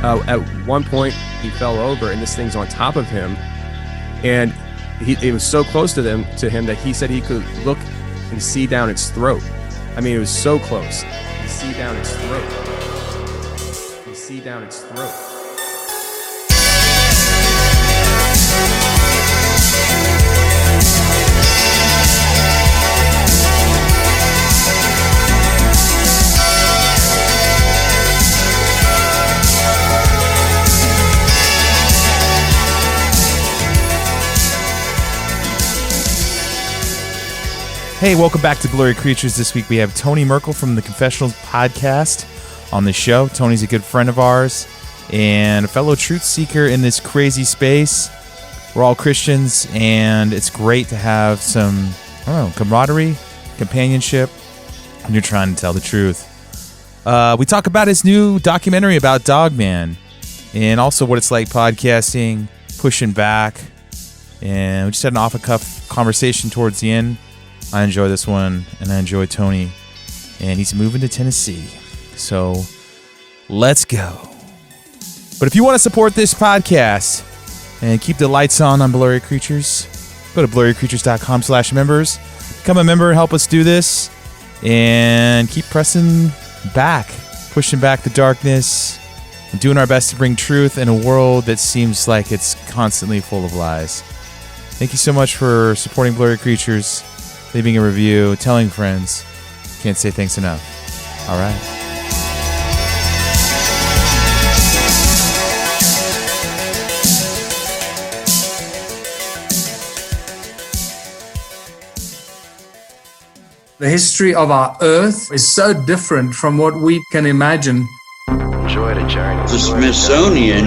At one point, he fell over, and this thing's on top of him, and it was so close to him that he said he could look and see down its throat. I mean, it was so close. You see down its throat. You see down its throat. Hey, welcome back to Blurry Creatures. This week we have Tony Merkel from the Confessionals Podcast on the show. Tony's a good friend of ours and a fellow truth seeker in this crazy space. We're all Christians, and it's great to have some, camaraderie, companionship when you're trying to tell the truth. We talk about his new documentary about Dogman and also what it's like podcasting, pushing back, and we just had an off-the-cuff conversation towards the end. I enjoy this one, and I enjoy Tony, and he's moving to Tennessee. So, let's go. But if you want to support this podcast and keep the lights on Blurry Creatures, go to blurrycreatures.com/members. Become a member and help us do this, and keep pressing back, pushing back the darkness, and doing our best to bring truth in a world that seems like it's constantly full of lies. Thank you so much for supporting Blurry Creatures, leaving a review, telling friends. Can't say thanks enough. All right. The history of our Earth is so different from what we can imagine. The Smithsonian,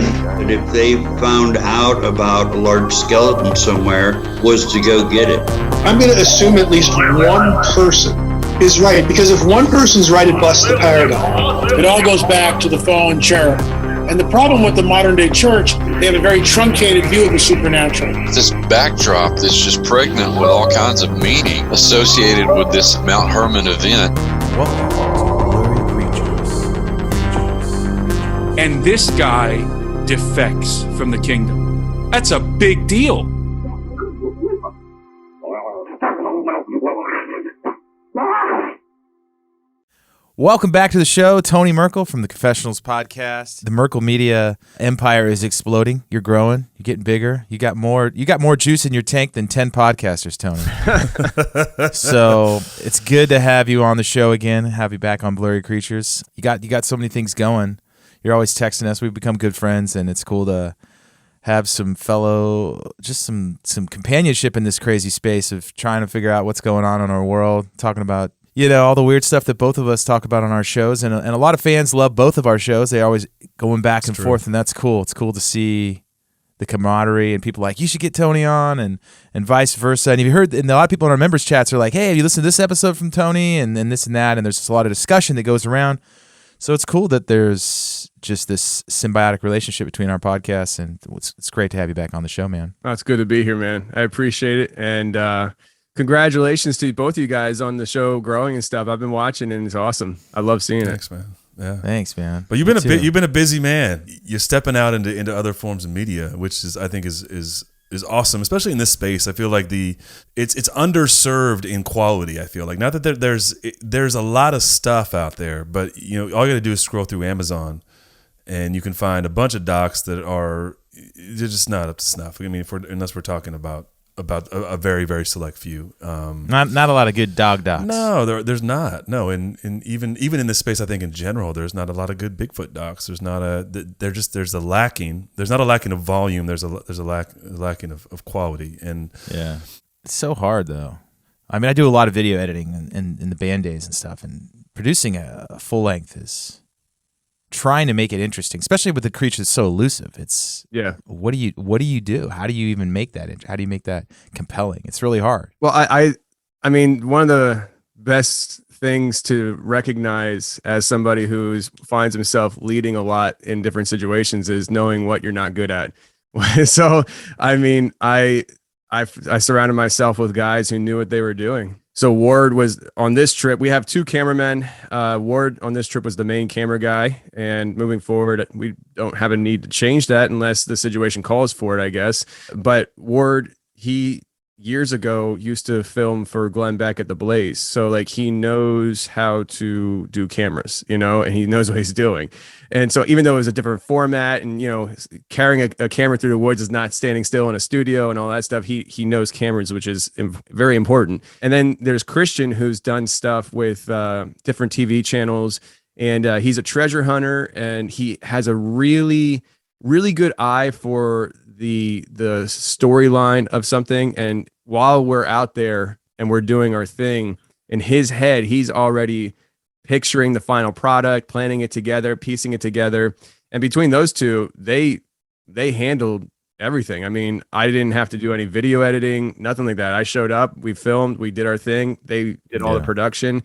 if they found out about a large skeleton somewhere, was to go get it. I'm going to assume at least one person is right, because if one person's right, it busts the paradigm. It all goes back to the fallen cherub. And the problem with the modern day church, they have a very truncated view of the supernatural. This backdrop that's just pregnant with all kinds of meaning associated with this Mount Hermon event. Welcome to Blurry Creatures. And this guy defects from the kingdom. That's a big deal. Welcome back to the show. Tony Merkel from the Confessionals Podcast. The Merkel media empire is exploding. You're growing. You're getting bigger. You got more juice in your tank than 10 podcasters, Tony. So it's good to have you on the show again, have you back on Blurry Creatures. You got so many things going. You're always texting us. We've become good friends, and it's cool to have some some companionship in this crazy space of trying to figure out what's going on in our world, talking about all the weird stuff that both of us talk about on our shows. And a lot of fans love both of our shows. They're always going back and forth, and that's cool. It's cool to see the camaraderie and people like, you should get Tony on, and vice versa. And if you heard, and a lot of people in our members chats are like, hey, have you listened to this episode from Tony and this and that? And there's just a lot of discussion that goes around. So it's cool that there's just this symbiotic relationship between our podcasts, and it's great to have you back on the show, man. Oh, it's good to be here, man. I appreciate it. And, congratulations to both of you guys on the show growing and stuff. I've been watching, and it's awesome. I love seeing Thanks, it. Man. Yeah. Thanks, man. But you've been a busy man. You're stepping out into other forms of media, which I think is awesome, especially in this space. I feel like it's underserved in quality. I feel like not that there's a lot of stuff out there, but all you got to do is scroll through Amazon, and you can find a bunch of docs that they're just not up to snuff. I mean, unless we're talking about a very, very select few. Not a lot of good dog docs. No, there's not. No, and even in this space, I think in general, there's not a lot of good Bigfoot docs. There's not there's a lacking. There's not a lacking of volume. There's a lacking of quality. And yeah, it's so hard though. I mean, I do a lot of video editing in the band days and stuff, and producing a full length is trying to make it interesting, especially with the creature that's so elusive. It's what do you do? How do you even make that? How do you make that compelling? It's really hard. Well, I mean, one of the best things to recognize as somebody who finds himself leading a lot in different situations is knowing what you're not good at. So, I mean, I I surrounded myself with guys who knew what they were doing. So Ward was on this trip. We have 2 cameramen. Ward on this trip was the main camera guy. And moving forward, we don't have a need to change that unless the situation calls for it, I guess. But Ward, he years ago used to film for Glenn Beck at the Blaze. So like he knows how to do cameras, and he knows what he's doing. And so even though it was a different format and, carrying a camera through the woods is not standing still in a studio and all that stuff, he knows cameras, which is very important. And then there's Christian, who's done stuff with different TV channels, and he's a treasure hunter, and he has a really, really good eye for the storyline of something. And while we're out there and we're doing our thing, in his head, he's already picturing the final product, planning it together, piecing it together. And between those two, they handled everything. I mean, I didn't have to do any video editing, nothing like that. I showed up, we filmed, we did our thing. They did all the production.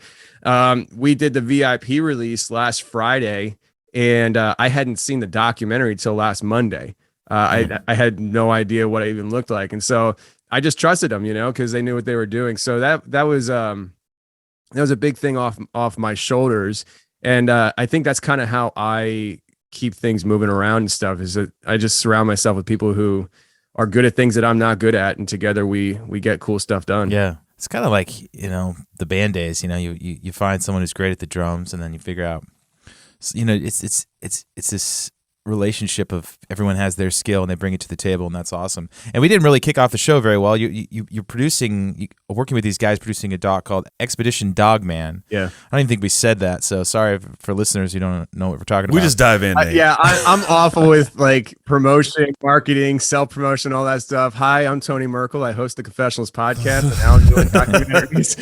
We did the VIP release last Friday, and I hadn't seen the documentary till last Monday. I had no idea what it even looked like. And so I just trusted them, because they knew what they were doing. So that was a big thing off my shoulders. And I think that's kind of how I keep things moving around and stuff, is that I just surround myself with people who are good at things that I'm not good at. And together we get cool stuff done. Yeah. It's kind of like, the band days, you find someone who's great at the drums, and then you figure out, it's this relationship of everyone has their skill and they bring it to the table, and that's awesome. And we didn't really kick off the show very well. You're working with these guys, producing a doc called Expedition Dogman. Yeah, I don't even think we said that, so sorry for listeners who don't know what we're talking about. We just dive in. I'm awful with like promotion, marketing, self-promotion, all that stuff. Hi, I'm Tony Merkel. I host the Confessionals Podcast, and now I'm doing documentaries.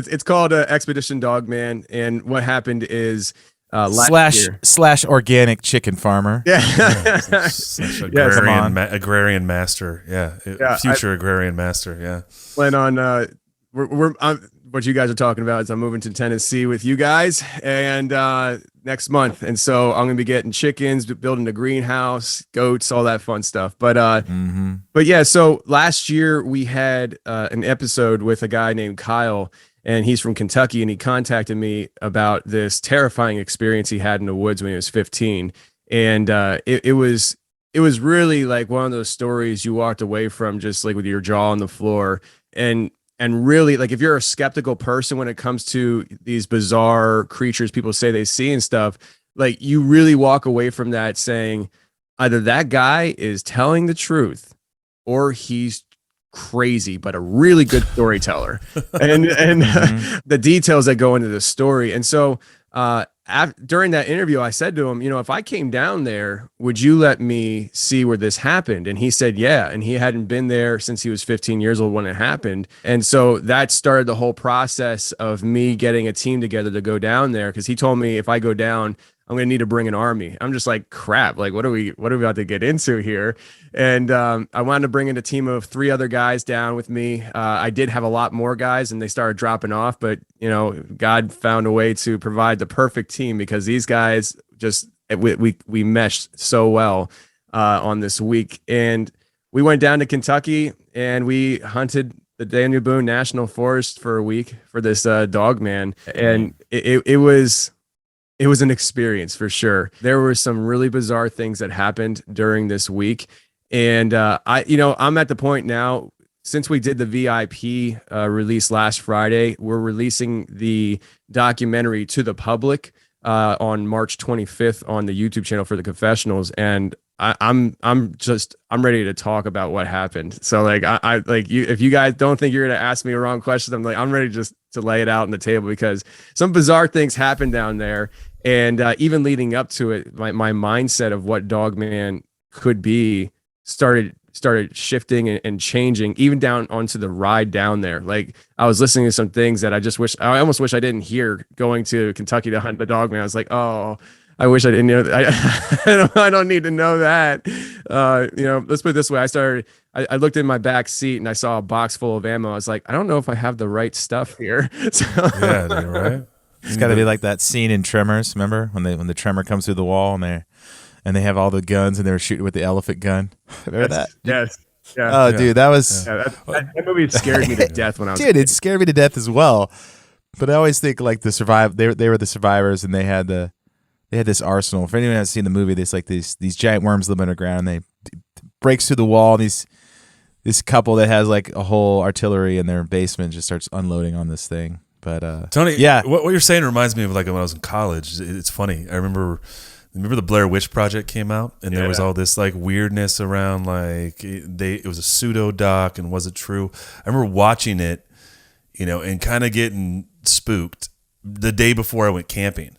It's called Expedition Dogman, and what happened is slash organic chicken farmer. Agrarian master. Future agrarian master. Yeah. Plan on what you guys are talking about is I'm moving to Tennessee with you guys, and next month. And so I'm going to be getting chickens, building a greenhouse, goats, all that fun stuff. But yeah, so last year we had an episode with a guy named Kyle, and he's from Kentucky, and he contacted me about this terrifying experience he had in the woods when he was 15. And it was really like one of those stories you walked away from just like with your jaw on the floor. And really, like, if you're a skeptical person when it comes to these bizarre creatures people say they see and stuff, like, you really walk away from that saying either that guy is telling the truth or he's crazy, but a really good storyteller. and the details that go into the story. And so during that interview, I said to him, if I came down there, would you let me see where this happened? And he said, yeah. And he hadn't been there since he was 15 years old when it happened. And so that started the whole process of me getting a team together to go down there. Cause he told me if I go down, I'm going to need to bring an army. I'm just like, crap. Like, what are we about to get into here? And I wanted to bring in a team of 3 other guys down with me. I did have a lot more guys, and they started dropping off. But, God found a way to provide the perfect team, because these guys just, we meshed so well on this week. And we went down to Kentucky, and we hunted the Daniel Boone National Forest for a week for this Dogman. And it was an experience for sure. There were some really bizarre things that happened during this week. And I'm at the point now, since we did the VIP release last Friday, we're releasing the documentary to the public on March 25th on the YouTube channel for the Confessionals. And I'm ready to talk about what happened. So like, if you guys don't think you're going to ask me a wrong question, I'm ready just to lay it out on the table, because some bizarre things happened down there. And even leading up to it, my mindset of what Dogman could be started shifting and changing, even down onto the ride down there. Like, I was listening to some things that I almost wish I didn't hear going to Kentucky to hunt the Dogman. I was like, oh, I wish I didn't know that. I don't need to know that. Let's put it this way. I looked in my back seat and I saw a box full of ammo. I was like, I don't know if I have the right stuff here. So, yeah, dude, right. It's got to be like that scene in Tremors. Remember when the tremor comes through the wall and and they have all the guns, and they were shooting with the elephant gun. Remember that? Yes. Yeah. Oh, dude, that was that movie scared me to death when I was. Dude, it scared me to death as well. But I always think like the they were the survivors, and they had this arsenal. If anyone has seen the movie, there's like these giant worms live underground. And they breaks through the wall. And this couple that has like a whole artillery in their basement just starts unloading on this thing. But Tony, yeah, what you're saying reminds me of like when I was in college. It's funny. I remember the Blair Witch Project came out, and there was all this like weirdness around like it was a pseudo doc, and was it true? I remember watching it, and kind of getting spooked the day before I went camping,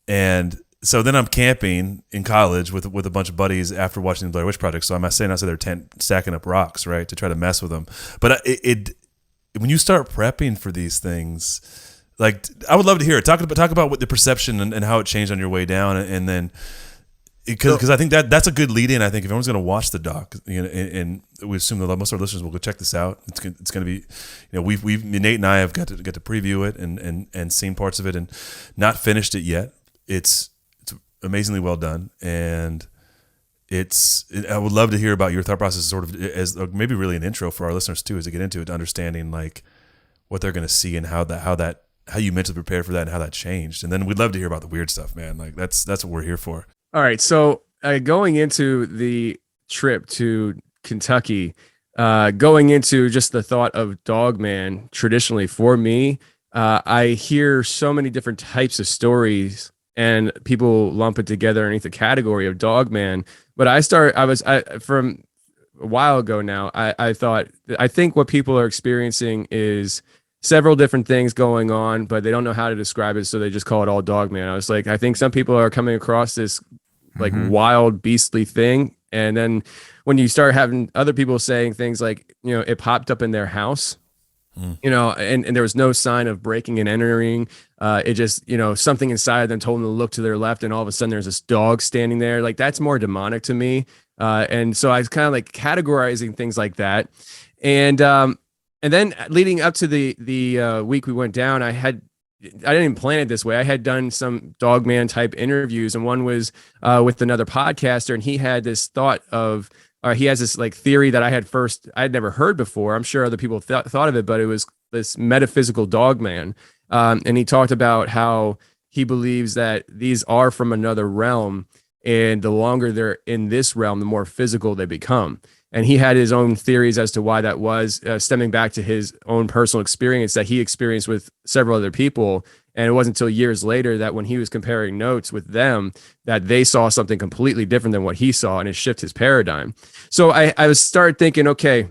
and so then I'm camping in college with a bunch of buddies after watching the Blair Witch Project. So I'm staying outside their tent, stacking up rocks, right, to try to mess with them. But when you start prepping for these things. Like, I would love to hear it. Talk about what the perception and how it changed on your way down, and then because I think that's a good lead in. I think if everyone's going to watch the doc, and we assume that most of our listeners will go check this out. It's going to be, we've Nate and I have got to preview it and seen parts of it and not finished it yet. It's amazingly well done, and I would love to hear about your thought process, sort of as maybe really an intro for our listeners too, as to get into it, understanding like what they're going to see and how you mentally prepared for that and how that changed. And then we'd love to hear about the weird stuff, man. Like that's what we're here for. All right. So going into the trip to Kentucky, going into just the thought of Dogman, traditionally for me, I hear so many different types of stories and people lump it together underneath the category of Dogman. But from a while ago now, I think what people are experiencing is several different things going on, but they don't know how to describe it, so they just call it all Dogman. I was like, I think some people are coming across this like wild, beastly thing, and then when you start having other people saying things like, it popped up in their house, and there was no sign of breaking and entering. It just, something inside them told them to look to their left, and all of a sudden there's this dog standing there. Like, that's more demonic to me. And so I was kind of like categorizing things like that, and then leading up to the week we went down, I didn't even plan it this way. I had done some Dogman type interviews, and one was with another podcaster, and he had this thought of, he has this like theory that I had never heard before. I'm sure other people thought of it, but it was this metaphysical Dogman. And he talked about how he believes that these are from another realm, and the longer they're in this realm, the more physical they become. And he had his own theories as to why that was, stemming back to his own personal experience that he experienced with several other people. And it wasn't until years later that when he was comparing notes with them, that they saw something completely different than what he saw, and it shifted his paradigm. So I started thinking, okay,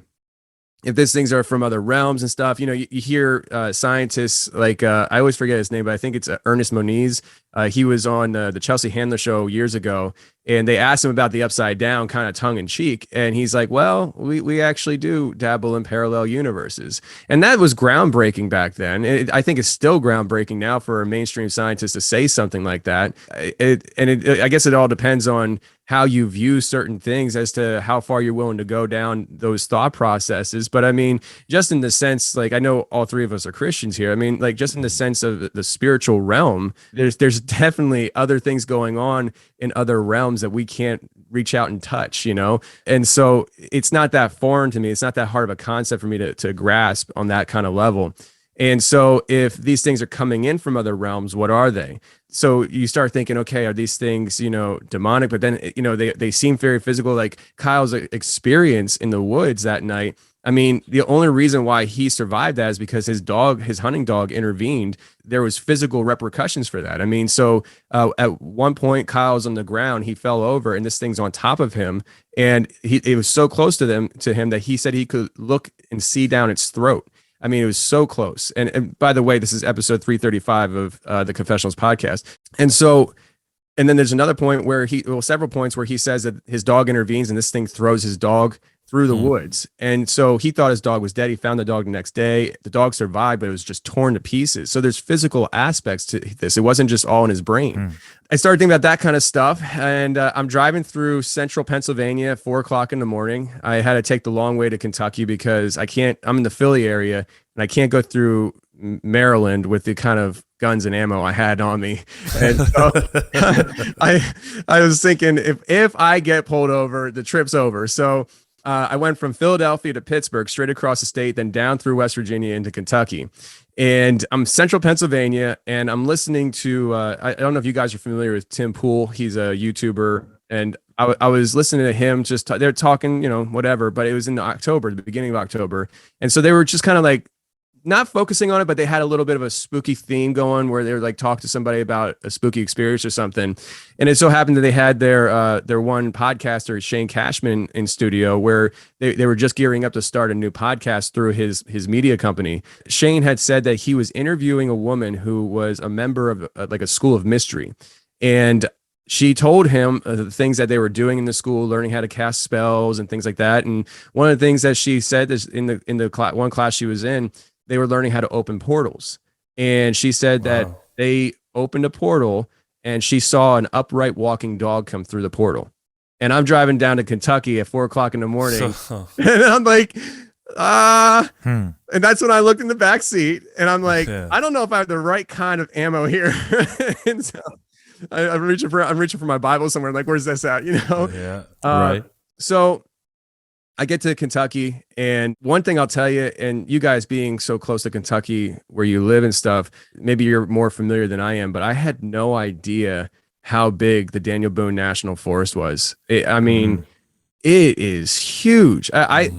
if these things are from other realms and stuff, you hear scientists like, I always forget his name, but I think it's Ernest Moniz. He was on the Chelsea Handler show years ago, and they asked him about the upside down, kind of tongue in cheek. And he's like, well, we actually do dabble in parallel universes. And that was groundbreaking back then. I think it's still groundbreaking now for a mainstream scientist to say something like that. I guess it all depends on how you view certain things as to how far you're willing to go down those thought processes. But I mean, just in the sense, like, I know all three of us are Christians here. I mean, like, just in the sense of the spiritual realm, there's definitely other things going on in other realms that we can't reach out and touch, And so it's not that foreign to me. It's not that hard of a concept for me to grasp on that kind of level. And so if these things are coming in from other realms, what are they? So you start thinking, okay, are these things, demonic? But then, they seem very physical. Like Kyle's experience in the woods that night. I mean, the only reason why he survived that is because his hunting dog intervened. There was physical repercussions for that. I mean, so at one point, Kyle's on the ground, he fell over, and this thing's on top of him. And it was so close to him that he said he could look and see down its throat. I mean, it was so close. And by the way, this is episode 335 of the Confessionals Podcast. And then there's another point where several points where he says that his dog intervenes, and this thing throws his dog through the woods. And so he thought his dog was dead. He found the dog the next day. The dog survived, but it was just torn to pieces. So there's physical aspects to this. It wasn't just all in his brain. I started thinking about that kind of stuff. And I'm driving through central Pennsylvania at 4:00 in the morning. I had to take the long way to Kentucky because I'm in the Philly area and I can't go through Maryland with the kind of guns and ammo I had on me. And so I was thinking if I get pulled over, the trip's over. So I went from Philadelphia to Pittsburgh, straight across the state, then down through West Virginia into Kentucky. And I'm central Pennsylvania, and I'm listening to, I don't know if you guys are familiar with Tim Pool. He's a YouTuber, and I was listening to him they're talking, whatever, but it was in October, the beginning of October. And so they were just kind of like, not focusing on it, but they had a little bit of a spooky theme going where they were like talk to somebody about a spooky experience or something. And it so happened that they had their one podcaster, Shane Cashman, in studio where they were just gearing up to start a new podcast through his media company. Shane had said that he was interviewing a woman who was a member of like a school of mystery. And she told him the things that they were doing in the school, learning how to cast spells and things like that. And one of the things that she said is in the one class she was in, they were learning how to open portals. And she said that they opened a portal and she saw an upright walking dog come through the portal. And I'm driving down to Kentucky at 4:00 in the morning. And I'm like, and that's when I looked in the back seat and I'm like, I don't know if I have the right kind of ammo here. And so I'm reaching for my Bible somewhere. I'm like, where's this at? Right. So I get to Kentucky, and one thing I'll tell you, and you guys being so close to Kentucky where you live and stuff, maybe you're more familiar than I am, but I had no idea how big the Daniel Boone National Forest was. It is huge. I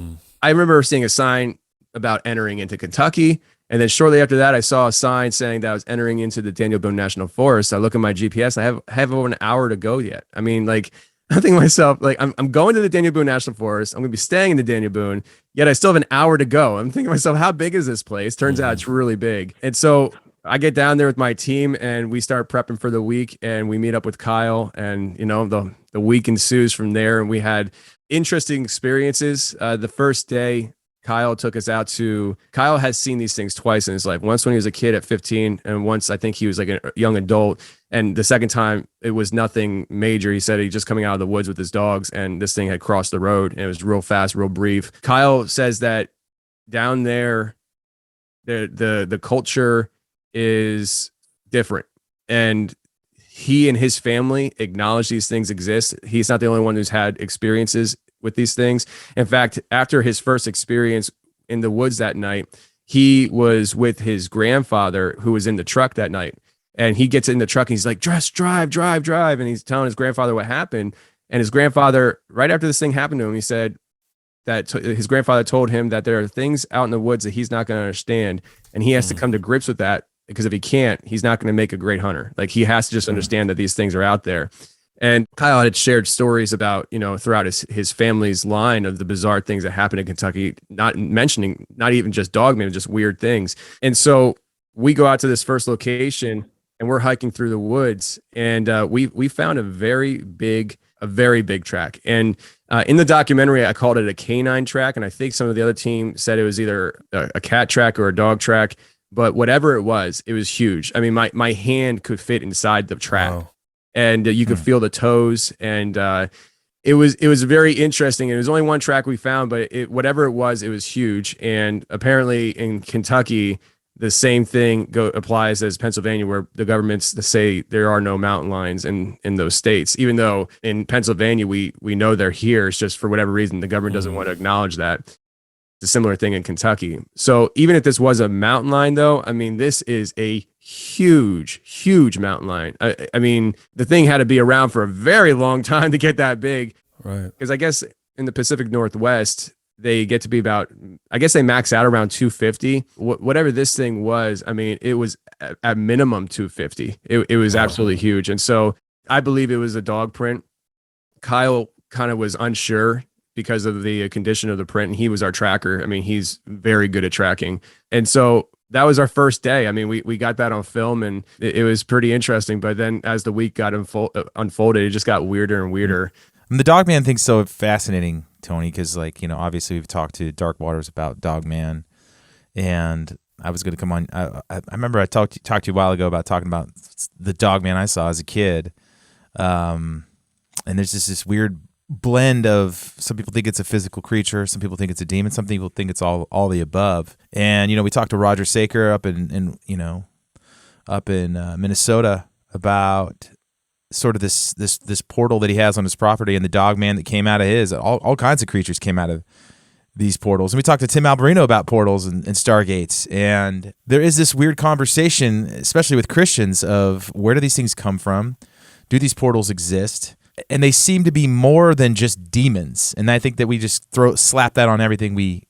remember seeing a sign about entering into Kentucky, and then shortly after that, I saw a sign saying that I was entering into the Daniel Boone National Forest. I look at my GPS, I have over an hour to go yet. I mean, like, I think to myself, like, I'm going to the Daniel Boone National Forest. I'm going to be staying in the Daniel Boone, yet I still have an hour to go. I'm thinking to myself, how big is this place? Turns out it's really big. And so I get down there with my team and we start prepping for the week, and we meet up with Kyle, and, the week ensues from there. And we had interesting experiences. The first day, Kyle took us out Kyle has seen these things twice in his life. Once when he was a kid at 15, and once I think he was like a young adult. And the second time it was nothing major. He said he just coming out of the woods with his dogs, and this thing had crossed the road, and it was real fast, real brief. Kyle says that down there, the culture is different, and he and his family acknowledge these things exist. He's not the only one who's had experiences with these things. In fact, after his first experience in the woods that night, he was with his grandfather who was in the truck that night. And he gets in the truck and he's like, drive. And he's telling his grandfather what happened. And his grandfather, right after this thing happened to him, he said that his grandfather told him that there are things out in the woods that he's not going to understand. And he has to come to grips with that, because if he can't, he's not going to make a great hunter. Like, he has to just understand that these things are out there. And Kyle had shared stories about, throughout his family's line of the bizarre things that happened in Kentucky, not even just Dogman, just weird things. And so we go out to this first location and we're hiking through the woods, and we found a very big track. And in the documentary, I called it a canine track. And I think some of the other team said it was either a cat track or a dog track, but whatever it was huge. I mean, my hand could fit inside the track. Wow. And you could feel the toes, and it was very interesting. It was only one track we found, but whatever it was huge. And apparently in Kentucky, the same thing applies as Pennsylvania, where the governments say there are no mountain lions in those states, even though in Pennsylvania we know they're here. It's just for whatever reason the government doesn't want to acknowledge that. It's a similar thing in Kentucky. So even if this was a mountain lion, though, I mean, this is a huge mountain lion. I mean, the thing had to be around for a very long time to get that big. Right. Because I guess in the Pacific Northwest, they get to be about, I guess they max out around 250. Whatever this thing was, I mean, it was at minimum 250. It was absolutely huge. And so I believe it was a dog print. Kyle kind of was unsure because of the condition of the print, and he was our tracker. I mean, he's very good at tracking. And so that was our first day. I mean, we got that on film, and it was pretty interesting. But then as the week got unfolded, it just got weirder and weirder. And the Dogman thing's so fascinating, Tony, because obviously we've talked to Dark Waters about Dogman, and I was going to come on. I remember I talked to you a while ago about talking about the Dogman I saw as a kid, and there's just this weird blend of, some people think it's a physical creature, some people think it's a demon, some people think it's all the above. And we talked to Roger Saker up in Minnesota about sort of this portal that he has on his property, and the Dogman that came out of his. All kinds of creatures came out of these portals. And we talked to Tim Alberino about portals and stargates, and there is this weird conversation, especially with Christians, of where do these things come from? Do these portals exist? And they seem to be more than just demons. And I think that we just slap that on everything we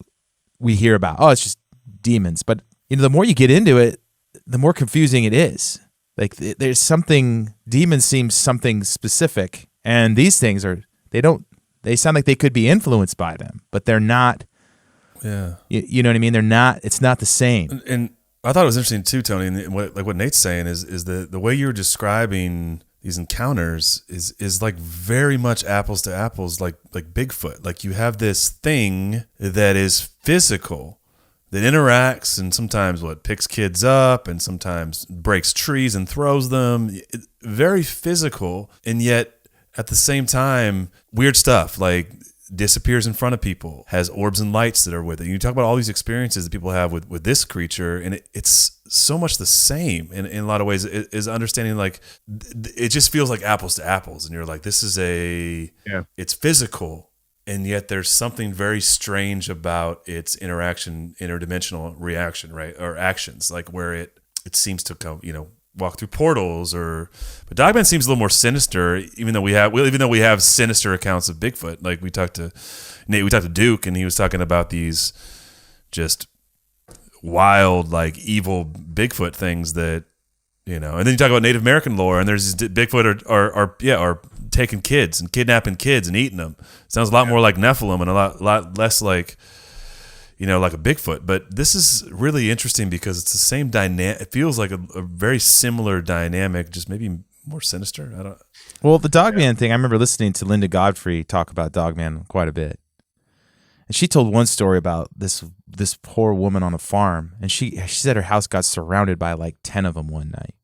hear about. Oh, it's just demons. But the more you get into it, the more confusing it is. Like, there's something, demons seem something specific, and these things they sound like they could be influenced by them, but they're not. Yeah. You know what I mean? They're not, it's not the same. And I thought it was interesting too, Tony, and what Nate's saying is the way you're describing these encounters is like very much apples to apples, like Bigfoot. Like, you have this thing that is physical, that interacts, and sometimes picks kids up, and sometimes breaks trees and throws them. Very physical, and yet at the same time, weird stuff, like disappears in front of people, has orbs and lights that are with it. You talk about all these experiences that people have with this creature, and it's so much the same in a lot of ways. Is understanding, like, it just feels like apples to apples, and you're like, this is it's physical, and yet there's something very strange about its interdimensional reaction, right? Or actions, like where it seems to come, walk through portals, but Dogman seems a little more sinister, even though we have sinister accounts of Bigfoot. Like, we talked to Nate, we talked to Duke, and he was talking about these just wild, like, evil Bigfoot things that, and then you talk about Native American lore, and there's these Bigfoot are taking kids and kidnapping kids and eating them. Sounds a lot more like Nephilim and a lot less like, like a Bigfoot. But this is really interesting because it's the same dynamic. It feels like a very similar dynamic, just maybe more sinister. Well, the Dogman thing, I remember listening to Linda Godfrey talk about Dogman quite a bit. And she told one story about this poor woman on a farm, and she said her house got surrounded by like 10 of them one night.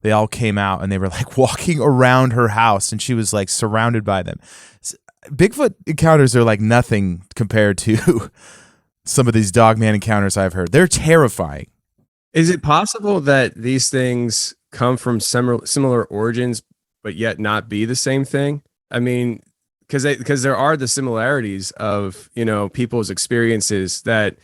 They all came out, and they were like walking around her house, and she was like surrounded by them. Bigfoot encounters are like nothing compared to some of these Dogman encounters I've heard. They're terrifying. Is it possible that these things come from similar origins, but yet not be the same thing? I mean, because there are the similarities of, people's experiences that,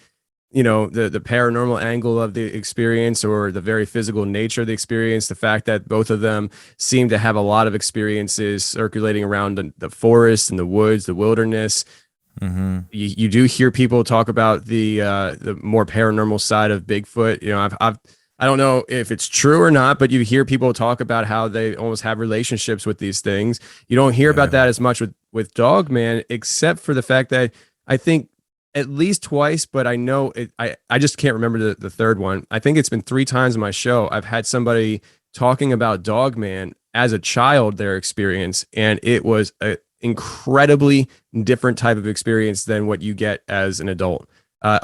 the paranormal angle of the experience, or the very physical nature of the experience, the fact that both of them seem to have a lot of experiences circulating around the forest and the woods, the wilderness. Mm-hmm. You do hear people talk about the more paranormal side of Bigfoot. I don't know if it's true or not, but you hear people talk about how they almost have relationships with these things. You don't hear about that as much with Dogman, except for the fact that I think at least twice, but I know I just can't remember the third one. I think it's been 3 times in my show I've had somebody talking about Dogman as a child, their experience, and it was an incredibly different type of experience than what you get as an adult.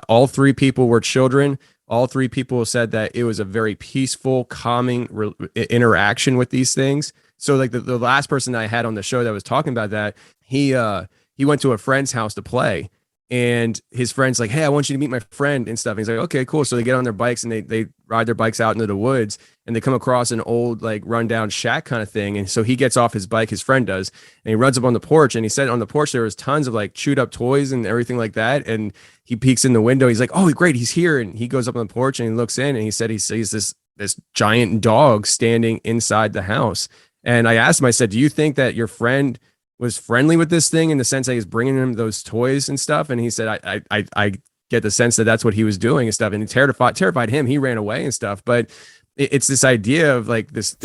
All 3 people were children. All 3 people said that it was a very peaceful, calming interaction with these things. So like the last person I had on the show that was talking about that, he went to a friend's house to play, and his friend's like, hey, I want you to meet my friend and stuff. And he's like, okay, cool. So they get on their bikes and they ride their bikes out into the woods, and they come across an old, like, rundown shack kind of thing. And so he gets off his bike, his friend does, and he runs up on the porch, and he said on the porch there was tons of like chewed up toys and everything like that. And he peeks in the window. He's like, oh, great, he's here. And he goes up on the porch and he looks in, and he said he sees this giant dog standing inside the house. And I asked him, I said, do you think that your friend was friendly with this thing in the sense that he's bringing him those toys and stuff? And he said, I get the sense that that's what he was doing and stuff. And it terrified him. He ran away and stuff. But it's this idea of like this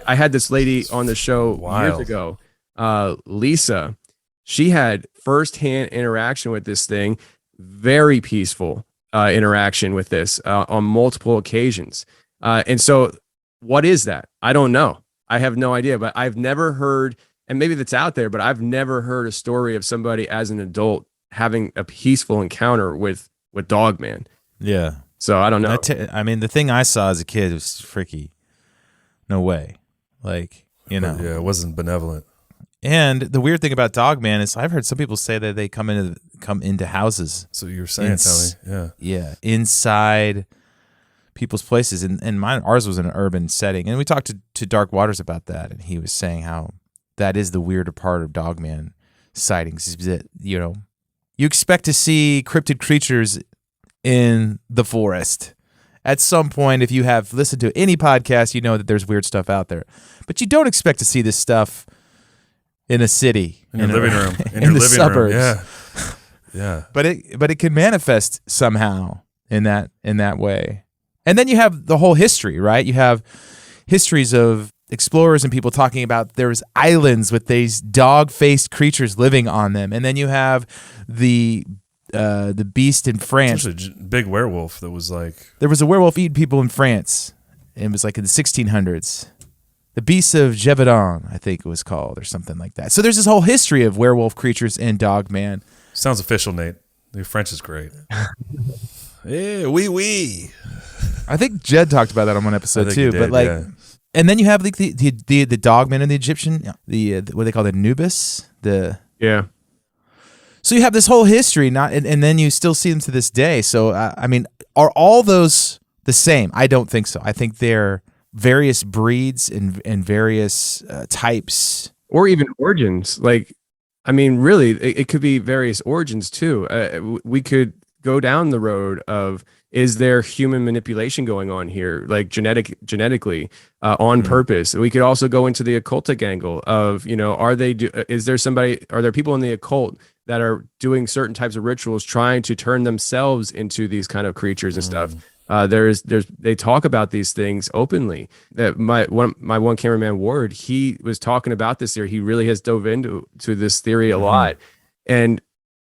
I had this lady on the show years ago, Lisa. She had firsthand interaction with this thing, very peaceful interaction with this on multiple occasions. And so what is that? I don't know. I have no idea, but I've never heard and maybe that's out there, but I've never heard a story of somebody as an adult having a peaceful encounter with Dogman. Yeah. So I don't know. I mean, the thing I saw as a kid was freaky. No way. Like, you know. Yeah, it wasn't benevolent. And the weird thing about Dogman is I've heard some people say that they come into houses. So you were saying, Tony. Yeah. Yeah. Inside people's places. And ours was in an urban setting. And we talked to Dark Waters about that. And he was saying how that is the weirder part of Dogman sightings. Is that, you know, you expect to see cryptid creatures in the forest. At some point, if you have listened to any podcast, you know that there's weird stuff out there. But you don't expect to see this stuff in a city. In your living room. In the your living suburbs. room. Yeah. Yeah. But it can manifest somehow in that way. And then you have the whole history, right? You have histories of explorers and people talking about there's islands with these dog-faced creatures living on them. And then you have the beast in France. There's a big werewolf that was like... There was a werewolf eating people in France. It was like in the 1600s. The Beast of Gévaudan, I think it was called, or something like that. So there's this whole history of werewolf creatures in Dogman. Sounds official, Nate. Your French is great. Yeah, oui. I think Jed talked about that on one episode too. Did, but like, yeah. And then you have like the Dogman and the Egyptian, what they call the Anubis. Yeah. So you have this whole history, and then you still see them to this day. So I mean, are all those the same? I don't think so. I think they're various breeds and various types, or even origins. Like, I mean, really, it could be various origins too. We could go down the road of, is there human manipulation going on here, like genetically on purpose? We could also go into the occultic angle of, you know, are there people in the occult that are doing certain types of rituals trying to turn themselves into these kind of creatures and stuff? They talk about these things openly. My one cameraman, Ward, he was talking about this theory. He really has dove into this theory a lot. And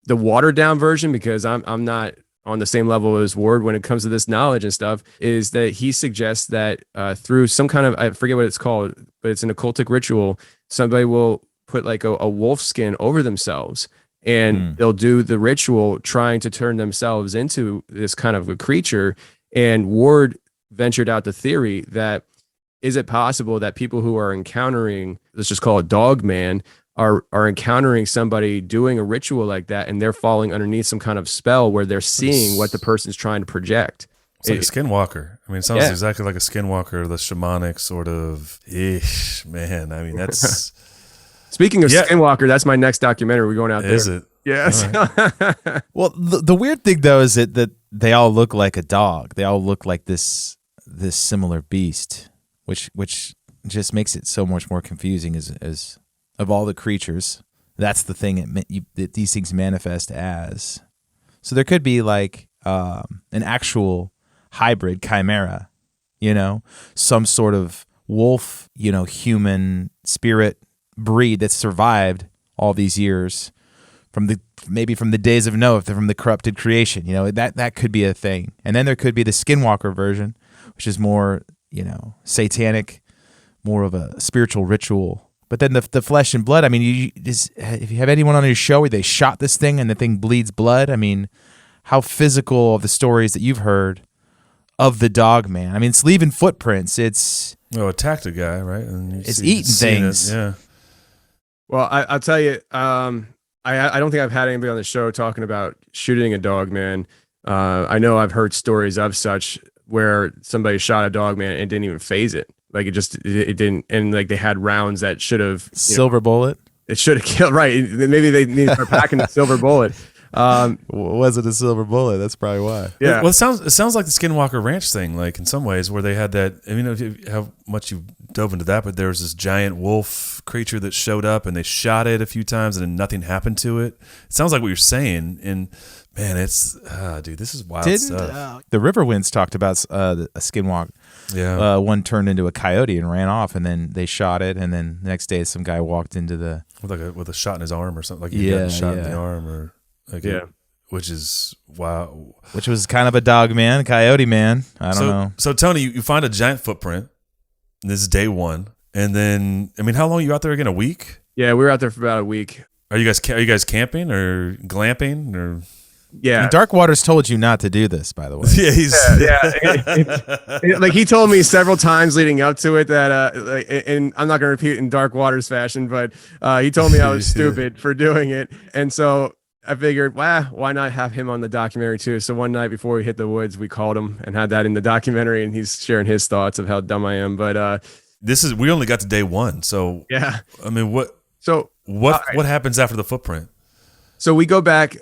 the watered down version, because I'm not on the same level as Ward when it comes to this knowledge and stuff, is that he suggests that through some kind of, I forget what it's called, but it's an occultic ritual, somebody will put like a wolf skin over themselves, and they'll do the ritual trying to turn themselves into this kind of a creature. And Ward ventured out the theory that, is it possible that people who are encountering, let's just call it Dogman, are encountering somebody doing a ritual like that, and they're falling underneath some kind of spell where they're seeing what the person's trying to project. It's like a skinwalker. I mean, it sounds exactly like a skinwalker, the shamanic sort of ish, man. I mean, that's... Speaking of skinwalker, that's my next documentary. We're going out there. Is it? Yes. Right. Well, the weird thing though is that they all look like a dog. They all look like this similar beast, which just makes it so much more confusing as of all the creatures. That's the thing that these things manifest as. So there could be like an actual hybrid chimera, you know, some sort of wolf, you know, human spirit breed that's survived all these years maybe from the days of Noah, from the corrupted creation, you know, that could be a thing. And then there could be the skinwalker version, which is more, you know, satanic, more of a spiritual ritual. But then the flesh and blood, I mean, if you have anyone on your show where they shot this thing and the thing bleeds blood, I mean, how physical of the stories that you've heard of the Dogman. I mean, it's leaving footprints. It's attacked a guy, right? And it's eating things. Yeah. Well, I'll tell you, I don't think I've had anybody on the show talking about shooting a Dogman. I know I've heard stories of such where somebody shot a Dogman and didn't even phase it. Like it didn't, and like they had rounds that should have silver bullet. It should have killed. Right? Maybe they need to start packing a silver bullet. Was it a silver bullet? That's probably why. Yeah. Well, it sounds like the Skinwalker Ranch thing, like in some ways, where they had that. I mean, how much you dove into that, but there was this giant wolf creature that showed up, and they shot it a few times, and then nothing happened to it. It sounds like what you're saying, and man, it's dude, this is wild stuff. The Riverwinds talked about a Skinwalker. Yeah. One turned into a coyote and ran off, and then they shot it, and then the next day some guy walked into the with a shot in his arm or something, like he got shot in the arm or. Like which is wow. Which was kind of a dog man, coyote man. I don't know. So Tony, you find a giant footprint. And this is day one, and then I mean, how long are you out there again? A week? Yeah, we were out there for about a week. Are you guys camping or glamping or? Yeah, And Dark Waters told you not to do this, by the way. Yeah. Like he told me several times leading up to it that, and I'm not going to repeat in Dark Waters fashion, but he told me I was stupid for doing it. And so I figured, why not have him on the documentary too? So one night before we hit the woods, we called him and had that in the documentary, and he's sharing his thoughts of how dumb I am. But we only got to day one. So yeah, I mean, what happens after the footprint? So we go back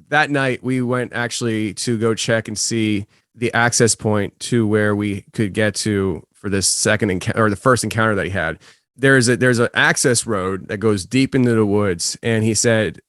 that night. We went actually to go check and see the access point to where we could get to for this second encounter, or the first encounter that he had. There's an access road that goes deep into the woods, and he said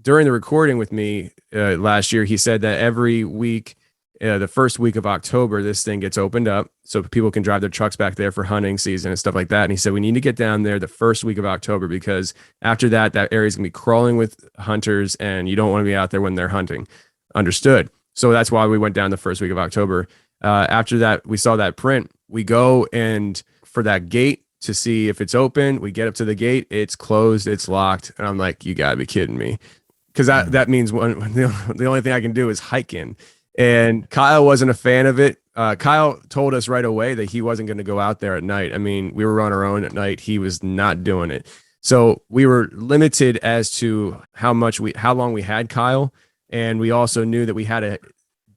during the recording with me last year, he said that every week, the first week of October, this thing gets opened up so people can drive their trucks back there for hunting season and stuff like that. And he said, we need to get down there the first week of October, because after that area is going to be crawling with hunters, and you don't want to be out there when they're hunting. Understood. So that's why we went down the first week of October. After that, we saw that print. We go and for that gate to see if it's open. We get up to the gate. It's closed. It's locked. And I'm like, you gotta be kidding me. Because that means the only thing I can do is hike in. And Kyle wasn't a fan of it. Kyle told us right away that he wasn't going to go out there at night. I mean, we were on our own at night. He was not doing it. So we were limited as to how long we had Kyle. And we also knew that we had to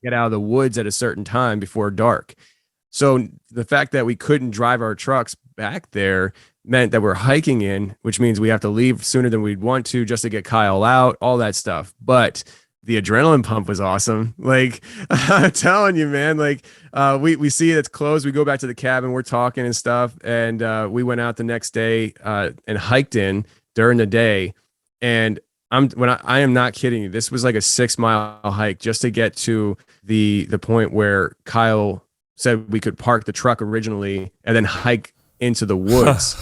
get out of the woods at a certain time before dark. So the fact that we couldn't drive our trucks back there meant that we're hiking in, which means we have to leave sooner than we'd want to just to get Kyle out, all that stuff. But the adrenaline pump was awesome. Like I'm telling you, man, like we see it's closed. We go back to the cabin, we're talking and stuff. And we went out the next day and hiked in during the day. And I am not kidding you. This was like a 6-mile hike just to get to the point where Kyle said we could park the truck originally and then hike into the woods.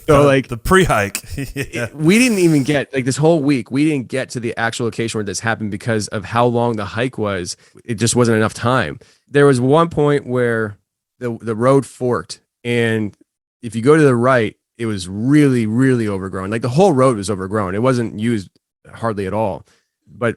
So like the pre-hike. Yeah. We didn't even get, like, this whole week, we didn't get to the actual location where this happened because of how long the hike was. It just wasn't enough time. There was one point where the road forked, and if you go to the right, it was really, really overgrown. Like the whole road was overgrown. It wasn't used hardly at all. But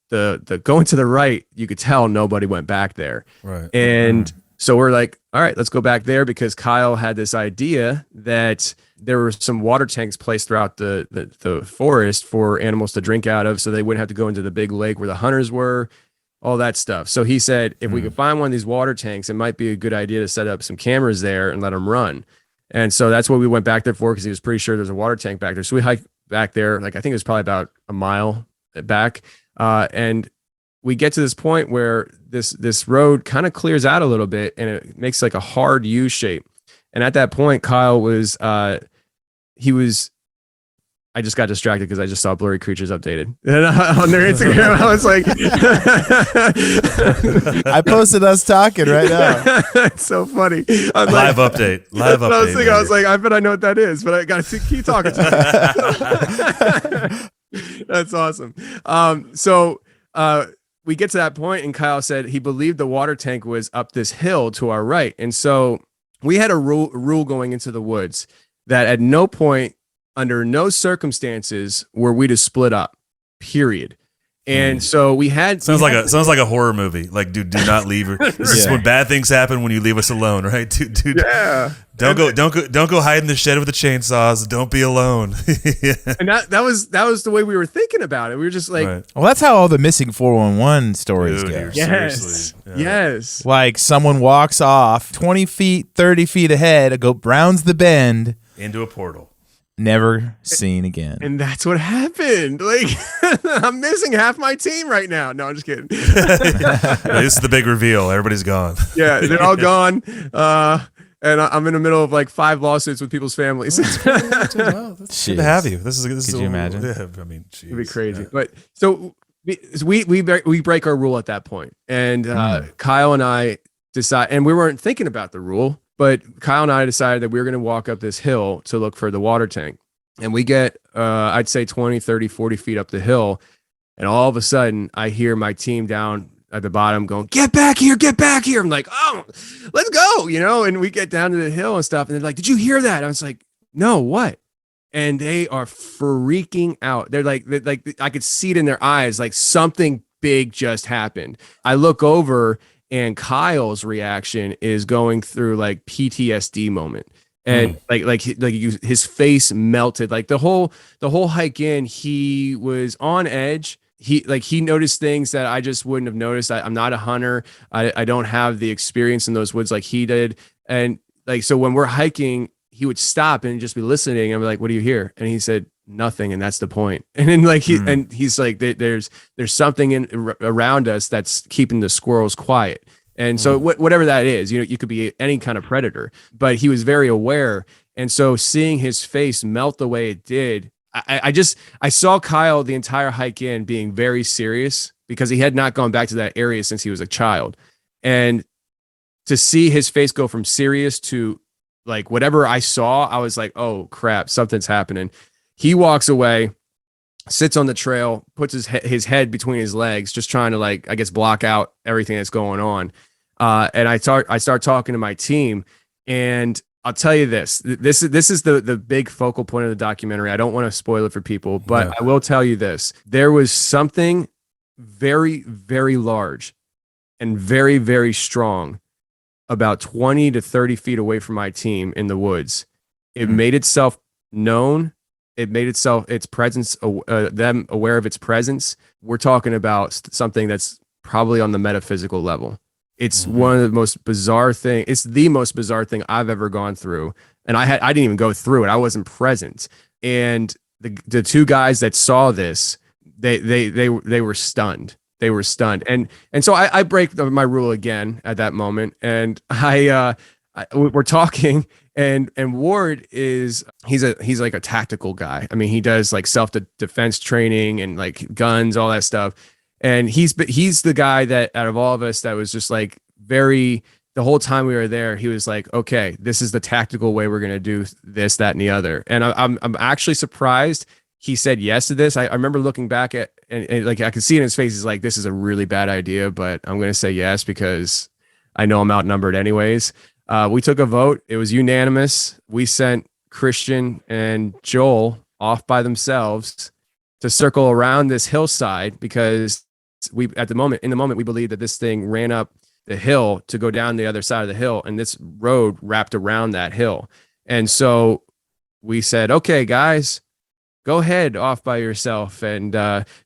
the going to the right, you could tell nobody went back there. Right. And so we're like, all right, let's go back there, because Kyle had this idea that there were some water tanks placed throughout the forest for animals to drink out of, so they wouldn't have to go into the big lake where the hunters were, all that stuff. So he said, if we could find one of these water tanks, it might be a good idea to set up some cameras there and let them run. And so that's what we went back there for, because he was pretty sure there's a water tank back there. So we hiked back there, like I think it was probably about a mile back, and we get to this point where this road kind of clears out a little bit, and it makes like a hard U shape. And at that point, Kyle was, I just got distracted because I just saw Blurry Creatures updated on their Instagram. I was like, I posted us talking right now. It's so funny. Live update. I was like, I bet I know what that is, but I got to keep talking to you. That's awesome. So we get to that point, and Kyle said he believed the water tank was up this hill to our right. And so we had a rule going into the woods that at no point, under no circumstances, were we to split up, period. And so we had sounds like a horror movie. Like, dude, do not leave. This is when bad things happen, when you leave us alone, right? Dude, yeah. Don't go hide in the shed with the chainsaws. Don't be alone. Yeah. And that was the way we were thinking about it. We were just like, well, that's how all the missing 411 stories go. Yes. Yeah. Yes. Like someone walks off 20 feet, 30 feet ahead, rounds the bend into a portal. Never seen again. And that's what happened. Like, I'm missing half my team right now. No, I'm just kidding. This is the big reveal. Everybody's gone. Yeah, they're all gone. And I'm in the middle of like 5 lawsuits with people's families. That's good to have you. This is Could you imagine? Yeah, I mean, geez. It'd be crazy. Yeah. But so we break our rule at that point. And Kyle and I decide, and we weren't thinking about the rule, but Kyle and I decided that we were going to walk up this hill to look for the water tank. And we get, I'd say 20, 30, 40 feet up the hill. And all of a sudden I hear my team down at the bottom going, get back here. I'm like, oh, let's go, And we get down to the hill and stuff. And they're like, did you hear that? I was like, no, what? and they are freaking out. They're like I could see it in their eyes, like something big just happened. I look over and Kyle's reaction is going through like PTSD moment. And his face melted. Like the whole hike in, he was on edge. He noticed things that I just wouldn't have noticed. I'm not a hunter. I don't have the experience in those woods like he did. And like, so when we're hiking, he would stop and just be listening. And I'm like, what do you hear? And he said, nothing. And that's the point. And then like he's like, there's something around us that's keeping the squirrels quiet. And so whatever that is, you could be any kind of predator, but he was very aware. And so seeing his face melt the way it did, I saw Kyle the entire hike in being very serious because he had not gone back to that area since he was a child. And to see his face go from serious to like whatever I saw, I was like, oh crap, something's happening. He walks away, sits on the trail, puts his head between his legs, just trying to like, I guess, block out everything that's going on. And I start talking to my team, and I'll tell you this is the big focal point of the documentary. I don't want to spoil it for people, but I will tell you this. There was something very, very large and very, very strong about 20 to 30 feet away from my team in the woods. It made itself known. It made its presence, them aware of its presence. We're talking about something that's probably on the metaphysical level. It's one of the most bizarre thing. It's the most bizarre thing I've ever gone through. And I didn't even go through it. I wasn't present. And the two guys that saw this, they were stunned. They were stunned. And so I break my rule again at that moment. And we're talking, and Ward he's like a tactical guy. I mean, he does like self-defense training and like guns, all that stuff. And he's the guy that out of all of us that was just like the whole time we were there, he was like, okay, this is the tactical way we're going to do this, that, and the other. And I'm actually surprised he said yes to this. I remember looking back at, and like, I could see in his face, he's like, this is a really bad idea, but I'm going to say yes because I know I'm outnumbered anyways. We took a vote. It was unanimous. We sent Christian and Joel off by themselves to circle around this hillside because in the moment we believed that this thing ran up the hill to go down the other side of the hill, and this road wrapped around that hill. And so we said, okay, guys, go ahead off by yourself and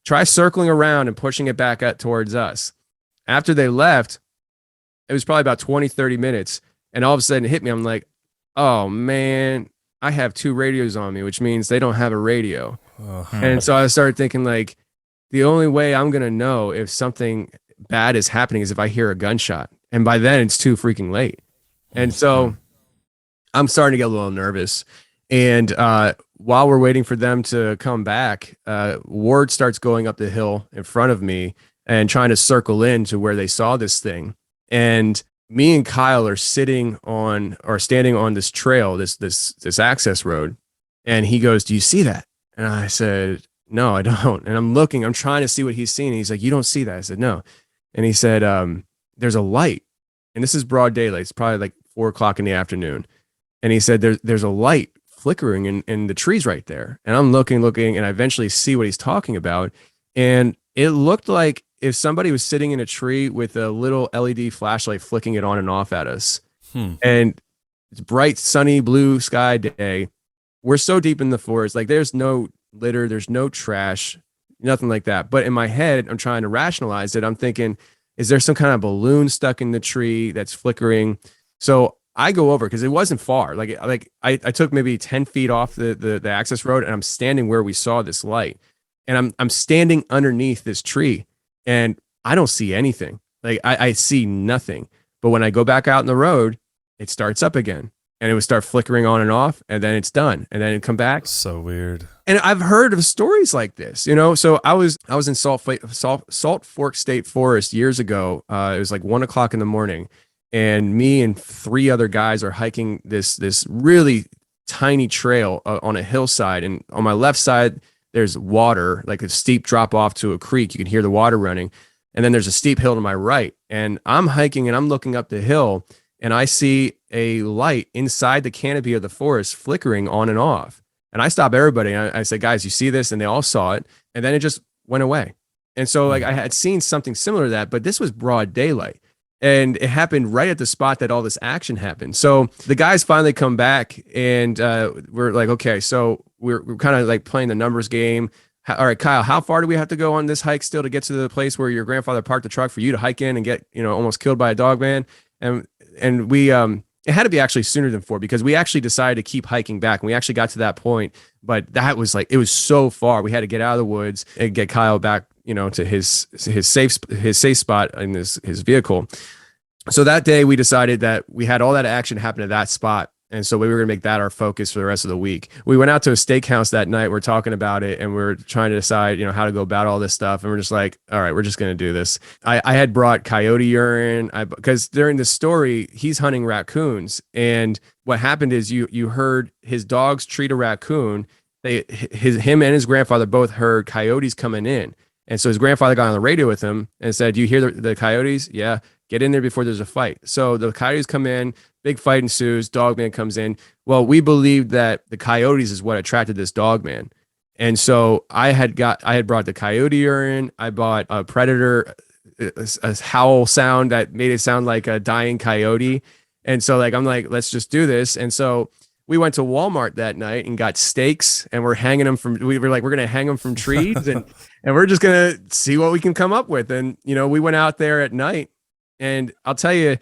try circling around and pushing it back up towards us. After they left, it was probably about 20, 30 minutes. And all of a sudden it hit me. I'm like, oh man, I have 2 radios on me, which means they don't have a radio. And so I started thinking like, the only way I'm going to know if something bad is happening is if I hear a gunshot. And by then it's too freaking late. And so I'm starting to get a little nervous. And while we're waiting for them to come back, Ward starts going up the hill in front of me and trying to circle in to where they saw this thing. And me and Kyle are standing on this trail, this access road. And he goes, do you see that? And I said, no, I don't. And I'm trying to see what he's seeing. And he's like, you don't see that? I said, no. And he said, there's a light. And this is broad daylight. It's probably like 4:00 in the afternoon. And he said, there's a light flickering in the trees right there. And I'm looking, and I eventually see what he's talking about. And it looked like if somebody was sitting in a tree with a little LED flashlight flicking it on and off at us. And it's bright, sunny, blue sky day. We're so deep in the forest, like there's no litter, there's no trash, nothing like that. But in my head, I'm trying to rationalize it. I'm thinking, is there some kind of balloon stuck in the tree that's flickering? So I go over because it wasn't far. I took maybe 10 feet off the access road, and I'm standing where we saw this light. And I'm standing underneath this tree, and I don't see anything. Like I see nothing. But when I go back out in the road, it starts up again. And it would start flickering on and off, and then it's done, and then it'd come back. So weird. And I've heard of stories like this, So I was in Salt Fork State Forest years ago. It was like 1:00 in the morning, and me and 3 other guys are hiking this really tiny trail on a hillside, and on my left side there's water, like a steep drop off to a creek. You can hear the water running, and then there's a steep hill to my right. And I'm hiking, and I'm looking up the hill. And I see a light inside the canopy of the forest flickering on and off. And I stopped everybody. And I said, guys, you see this? And they all saw it. And then it just went away. And so like I had seen something similar to that, but this was broad daylight. And it happened right at the spot that all this action happened. So the guys finally come back and we're like, okay, so we're kind of like playing the numbers game. All right, Kyle, how far do we have to go on this hike still to get to the place where your grandfather parked the truck for you to hike in and get, almost killed by a dog man? And we, it had to be actually sooner than 4 because we actually decided to keep hiking back. And we actually got to that point, but that was like, it was so far. We had to get out of the woods and get Kyle back, to his safe spot in his vehicle. So that day we decided that we had all that action happen at that spot. And so we were going to make that our focus for the rest of the week. We went out to a steakhouse that night. We're talking about it and we're trying to decide, how to go about all this stuff. And we're just like, all right, we're just going to do this. I had brought coyote urine because during the story, he's hunting raccoons. And what happened is you heard his dogs treat a raccoon. Him and his grandfather both heard coyotes coming in. And so his grandfather got on the radio with him and said, do you hear the coyotes? Yeah. Get in there before there's a fight. So the coyotes come in, big fight ensues, Dogman comes in. Well, we believed that the coyotes is what attracted this Dogman. And so I had brought the coyote urine. I bought a predator, a howl sound that made it sound like a dying coyote. And so I'm like, let's just do this. And so we went to Walmart that night and got steaks and we're hanging them we're going to hang them from trees and we're just going to see what we can come up with. And, we went out there at night and I'll tell you,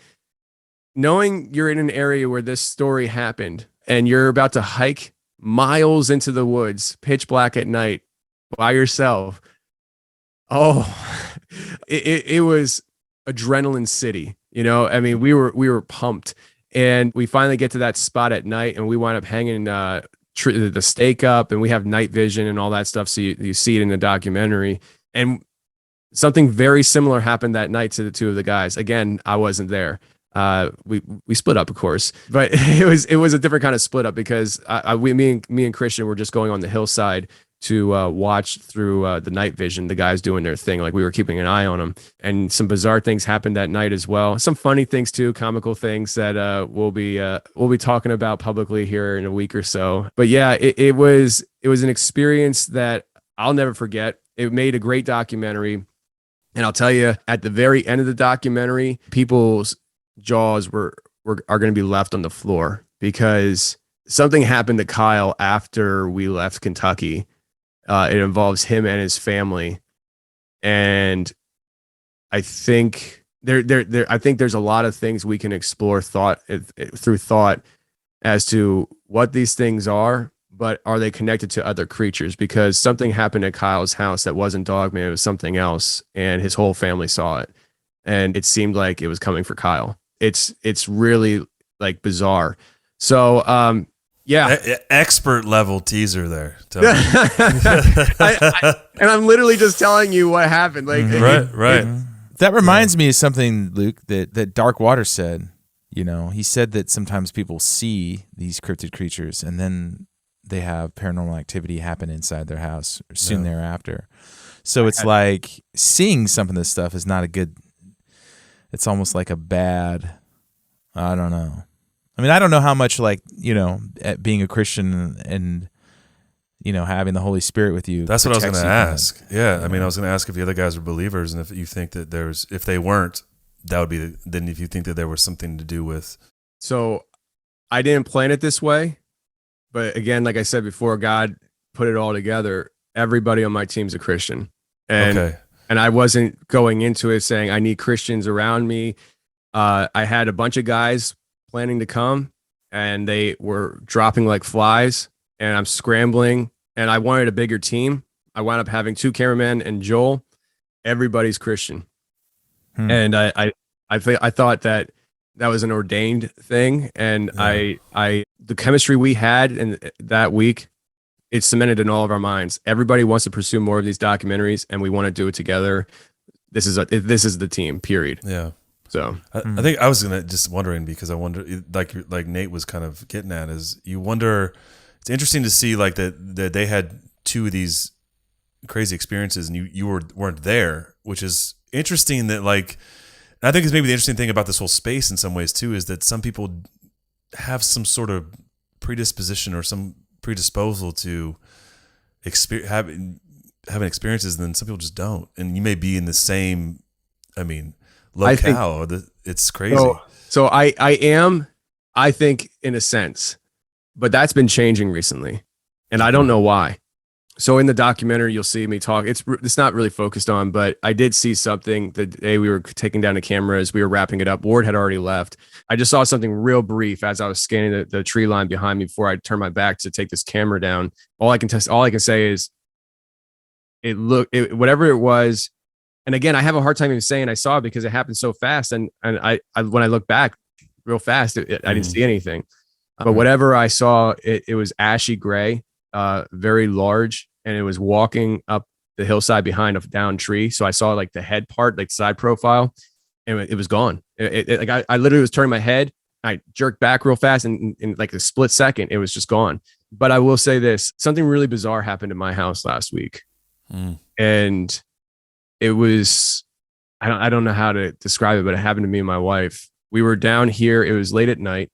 knowing you're in an area where this story happened and you're about to hike miles into the woods, pitch black at night by yourself. Oh, it was adrenaline city. I mean, we were pumped. And we finally get to that spot at night and we wind up hanging the stake up and we have night vision and all that stuff. So you see it in the documentary. And something very similar happened that night to the two of the guys. Again, I wasn't there. We split up, of course, but it was a different kind of split up because me and Christian were just going on the hillside to watch through the night vision, the guys doing their thing. Like we were keeping an eye on them, and some bizarre things happened that night as well. Some funny things too, comical things that we'll be talking about publicly here in a week or so. But yeah, it was an experience that I'll never forget. It made a great documentary, and I'll tell you, at the very end of the documentary, people's jaws are going to be left on the floor because something happened to Kyle after we left Kentucky. It involves him and his family, and I think there's a lot of things we can explore through thought as to what these things are, but are they connected to other creatures? Because something happened at Kyle's house that wasn't Dogman, it was something else, and his whole family saw it, and it seemed like it was coming for Kyle. It's really bizarre. So yeah, expert level teaser there. And I'm literally just telling you what happened. Right. That reminds me of something, Luke, that Dark Water said. He said that sometimes people see these cryptid creatures and then they have paranormal activity happen inside their house soon thereafter. So it's like seeing some of this stuff is not a good. It's almost like a bad. I don't know. I mean, I don't know how much at being a Christian and, having the Holy Spirit with you. That's what I was going to ask. Yeah. I mean, I was going to ask if the other guys were believers and if you think that if they weren't, that would be, then if you think that there was something to do with. So I didn't plan it this way, but again, like I said before, God put it all together. Everybody on my team's a Christian. And I wasn't going into it saying I need Christians around me. I had a bunch of guys planning to come and they were dropping like flies and I'm scrambling and I wanted a bigger team. I wound up having 2 cameramen and Joel. Everybody's Christian. And I thought that was an ordained thing. And the chemistry we had in that week, it's cemented in all of our minds. Everybody wants to pursue more of these documentaries and we want to do it together. This is the team, period. Yeah. So I think I was just wondering because I wonder, like Nate was kind of getting at, is you wonder. It's interesting to see that they had 2 of these crazy experiences and you weren't there, which is interesting. That I think it's maybe the interesting thing about this whole space in some ways too is that some people have some sort of predisposition or some predisposal to having experiences, then some people just don't. And you may be in the same, locale. It's crazy. So I am, I think, in a sense, but that's been changing recently, and I don't know why. So in the documentary, you'll see me talk. It's not really focused on, but I did see something the day we were taking down the cameras. We were wrapping it up. Ward had already left. I just saw something real brief as I was scanning the tree line behind me before I turned my back to take this camera down. All I can say is whatever it was. And again, I have a hard time even saying I saw it because it happened so fast. And I when I look back real fast, I didn't see anything. But whatever I saw, it was ashy gray. Very large, and it was walking up the hillside behind a downed tree. So I saw like the head part, like side profile, and it was gone. I literally was turning my head. I jerked back real fast, and in like a split second, it was just gone. But I will say this: something really bizarre happened in my house last week, and it was I don't know how to describe it, but it happened to me and my wife. We were down here. It was late at night.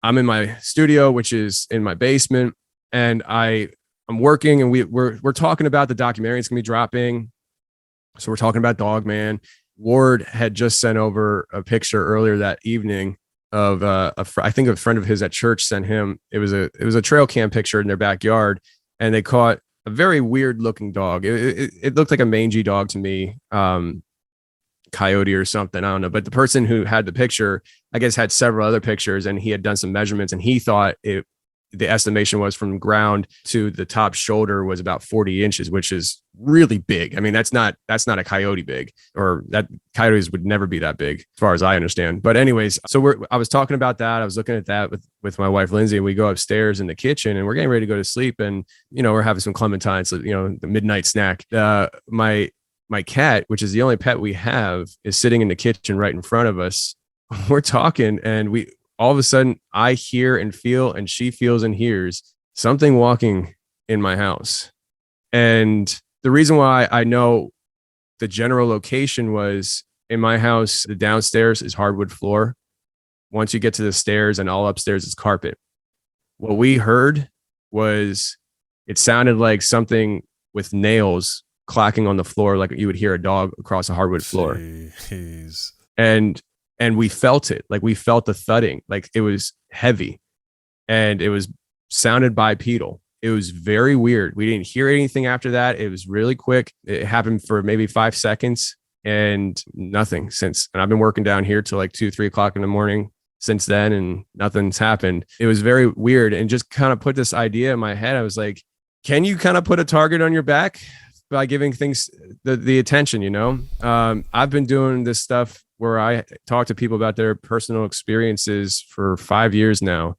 I'm in my studio, which is in my basement. And I'm working, and we're talking about the documentary. It's gonna be dropping. So we're talking about Dogman. Ward had just sent over a picture earlier that evening of I think a friend of his at church sent him. It was a trail cam picture in their backyard, and they caught a very weird looking dog. It looked like a mangy dog to me, coyote or something. I don't know. But the person who had the picture, I guess, had several other pictures, and he had done some measurements, and he thought the estimation was from ground to the top shoulder was about 40 inches, which is really big. I mean, that's not a coyote big, or that coyotes would never be that big as far as I understand. But anyways, so I was talking about that. I was looking at that with my wife, Lindsay, and we go upstairs in the kitchen, and we're getting ready to go to sleep. And, we're having some clementines, the midnight snack. My cat, which is the only pet we have, is sitting in the kitchen right in front of us. We're talking, and all of a sudden I hear and feel, and she feels and hears something walking in my house. And the reason why I know the general location was in my house, the downstairs is hardwood floor. Once you get to the stairs and all upstairs is carpet. What we heard was, it sounded like something with nails clacking on the floor, like you would hear a dog across a hardwood floor. Jeez. And we felt it, like we felt the thudding, like it was heavy, and it was sounded bipedal. It was very weird. We didn't hear anything after that. It was really quick. It happened for maybe 5 seconds and nothing since. And I've been working down here till like 2-3 o'clock in the morning since then, and nothing's happened. It was very weird, and just kind of put this idea in my head. I was like, can you kind of put a target on your back by giving things the attention, I've been doing this stuff where I talk to people about their personal experiences for 5 years now.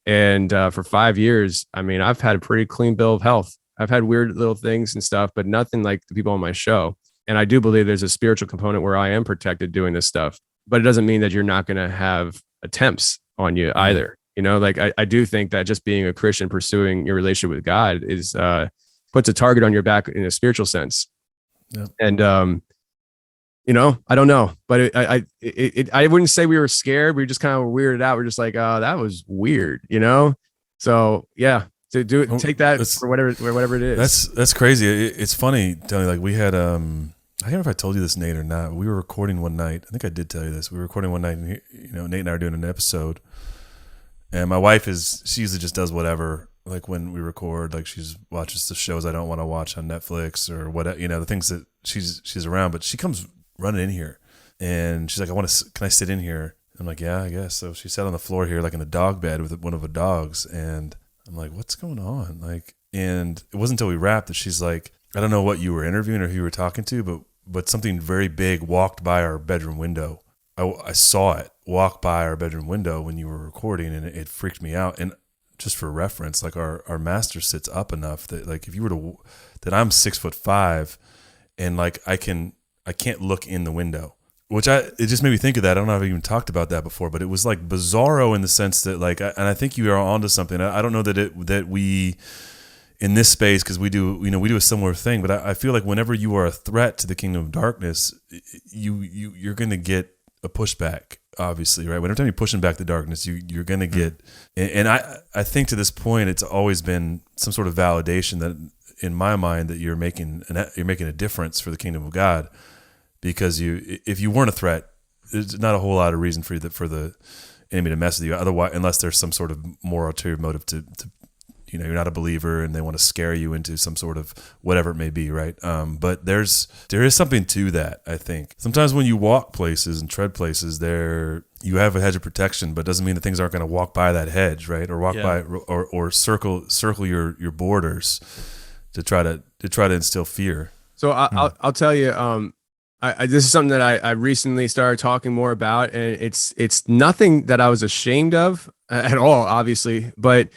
And for 5 years, I've had a pretty clean bill of health. I've had weird little things and stuff, but nothing like the people on my show. And I do believe there's a spiritual component where I am protected doing this stuff, but it doesn't mean that you're not going to have attempts on you either. I do think that just being a Christian, pursuing your relationship with God is, puts a target on your back in a spiritual sense. Yep. And, I don't know, but I wouldn't say we were scared. We were just kind of weirded out. We're just like, that was weird, So yeah, to do it, take that for whatever it is. That's crazy. It's funny, Tony. Like we had, I don't know if I told you this, Nate, or not. We were recording one night. I think I did tell you this. We were recording one night, and Nate and I were doing an episode. And my wife she usually just does whatever. Like when we record, like she watches the shows I don't want to watch on Netflix or what, the things that she's around. But she comes running in here, and she's like, can I sit in here? I'm like, yeah, I guess. So she sat on the floor here, like in the dog bed with one of the dogs. And I'm like, what's going on? And it wasn't until we wrapped that she's like, I don't know what you were interviewing or who you were talking to, but something very big walked by our bedroom window. I saw it walk by our bedroom window when you were recording, and it freaked me out. And just for reference, like our master sits up enough that like if you were that I'm 6'5", and like I can't look in the window, it just made me think of that. I don't know if I've even talked about that before, but it was like bizarro in the sense that like, and I think you are onto something. I don't know that we in this space, because we do a similar thing, but I feel like whenever you are a threat to the kingdom of darkness, you're going to get a pushback obviously, right? Whenever you're pushing back the darkness, you're going to get, and I think to this point, it's always been some sort of validation that in my mind that you're making a difference for the kingdom of God, because if you weren't a threat, there's not a whole lot of reason for the enemy to mess with you. Otherwise, unless there's some sort of more ulterior motive to you're not a believer and they want to scare you into some sort of whatever it may be, right? But there is something to that, I think. Sometimes when you walk places and tread places, you have a hedge of protection, but it doesn't mean that things aren't going to walk by that hedge, right? Or walk by or circle your borders to try to instill fear. So I'll tell you, this is something that I recently started talking more about, and it's nothing that I was ashamed of at all, obviously, but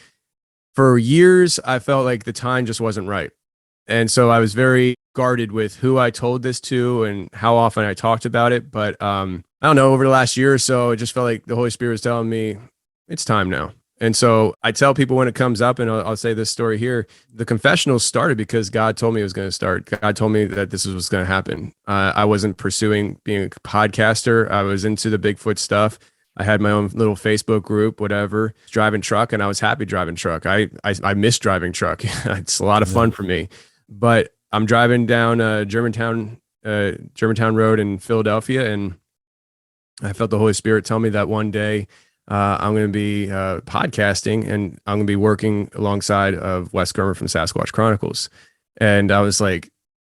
for years, I felt like the time just wasn't right. And so I was very guarded with who I told this to and how often I talked about it. But I don't know, over the last year or so, it just felt like the Holy Spirit was telling me it's time now. And so I tell people when it comes up, and I'll say this story here, the confessionals started because God told me it was going to start. God told me that this was what's going to happen. I wasn't pursuing being a podcaster. I was into the Bigfoot stuff. I had my own little Facebook group, whatever, driving truck, and I was happy driving truck. I miss driving truck. It's a lot of fun for me. But I'm driving down Germantown Road in Philadelphia, and I felt the Holy Spirit tell me that one day I'm going to be podcasting, and I'm going to be working alongside of Wes Germer from Sasquatch Chronicles. And I was like,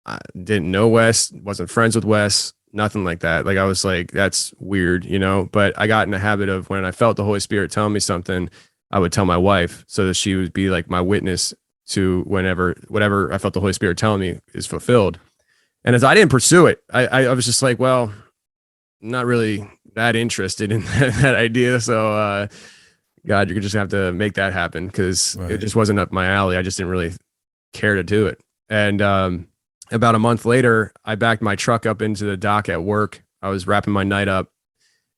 I didn't know Wes, wasn't friends with Wes. Nothing like that. Like I was like, that's weird, but I got in the habit of when I felt the Holy Spirit telling me something, I would tell my wife so that she would be like my witness to whatever I felt the Holy Spirit telling me is fulfilled. And as I didn't pursue it, I was just like, well, I'm not really that interested in that idea. So, God, you're just gonna have to make that happen because it just wasn't up my alley. I just didn't really care to do it. And, about a month later, I backed my truck up into the dock at work. I was wrapping my night up,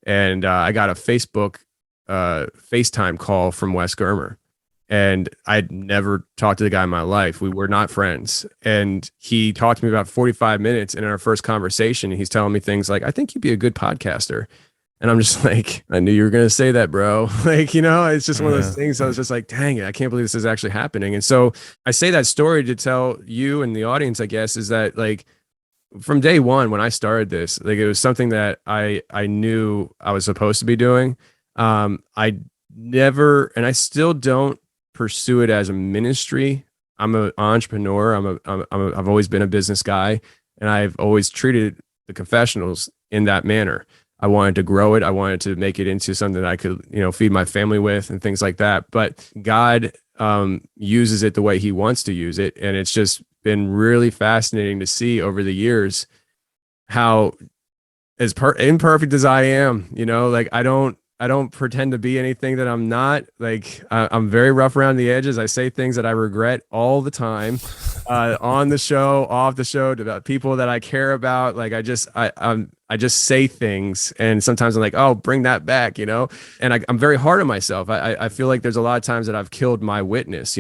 and I got a FaceTime call from Wes Germer. And I'd never talked to the guy in my life. We were not friends. And he talked to me about 45 minutes. And in our first conversation, he's telling me things like, I think you'd be a good podcaster. And I'm just like, I knew you were going to say that, bro. It's just one of those things. I was just like, dang it, I can't believe this is actually happening. And so I say that story to tell you and the audience, I guess, is that like from day one, when I started this, like it was something that I knew I was supposed to be doing. I never, and I still don't pursue it as a ministry. I'm an entrepreneur. I've always been a business guy, and I've always treated the confessionals in that manner. I wanted to grow it. I wanted to make it into something that I could, feed my family with and things like that. But God uses it the way he wants to use it. And it's just been really fascinating to see over the years how as imperfect as I am, like I don't pretend to be anything that I'm not. Like I'm very rough around the edges. I say things that I regret all the time, on the show, off the show, about people that I care about. Like I just say things, and sometimes I'm like, oh, bring that back, and I'm very hard on myself. I feel like there's a lot of times that I've killed my witness,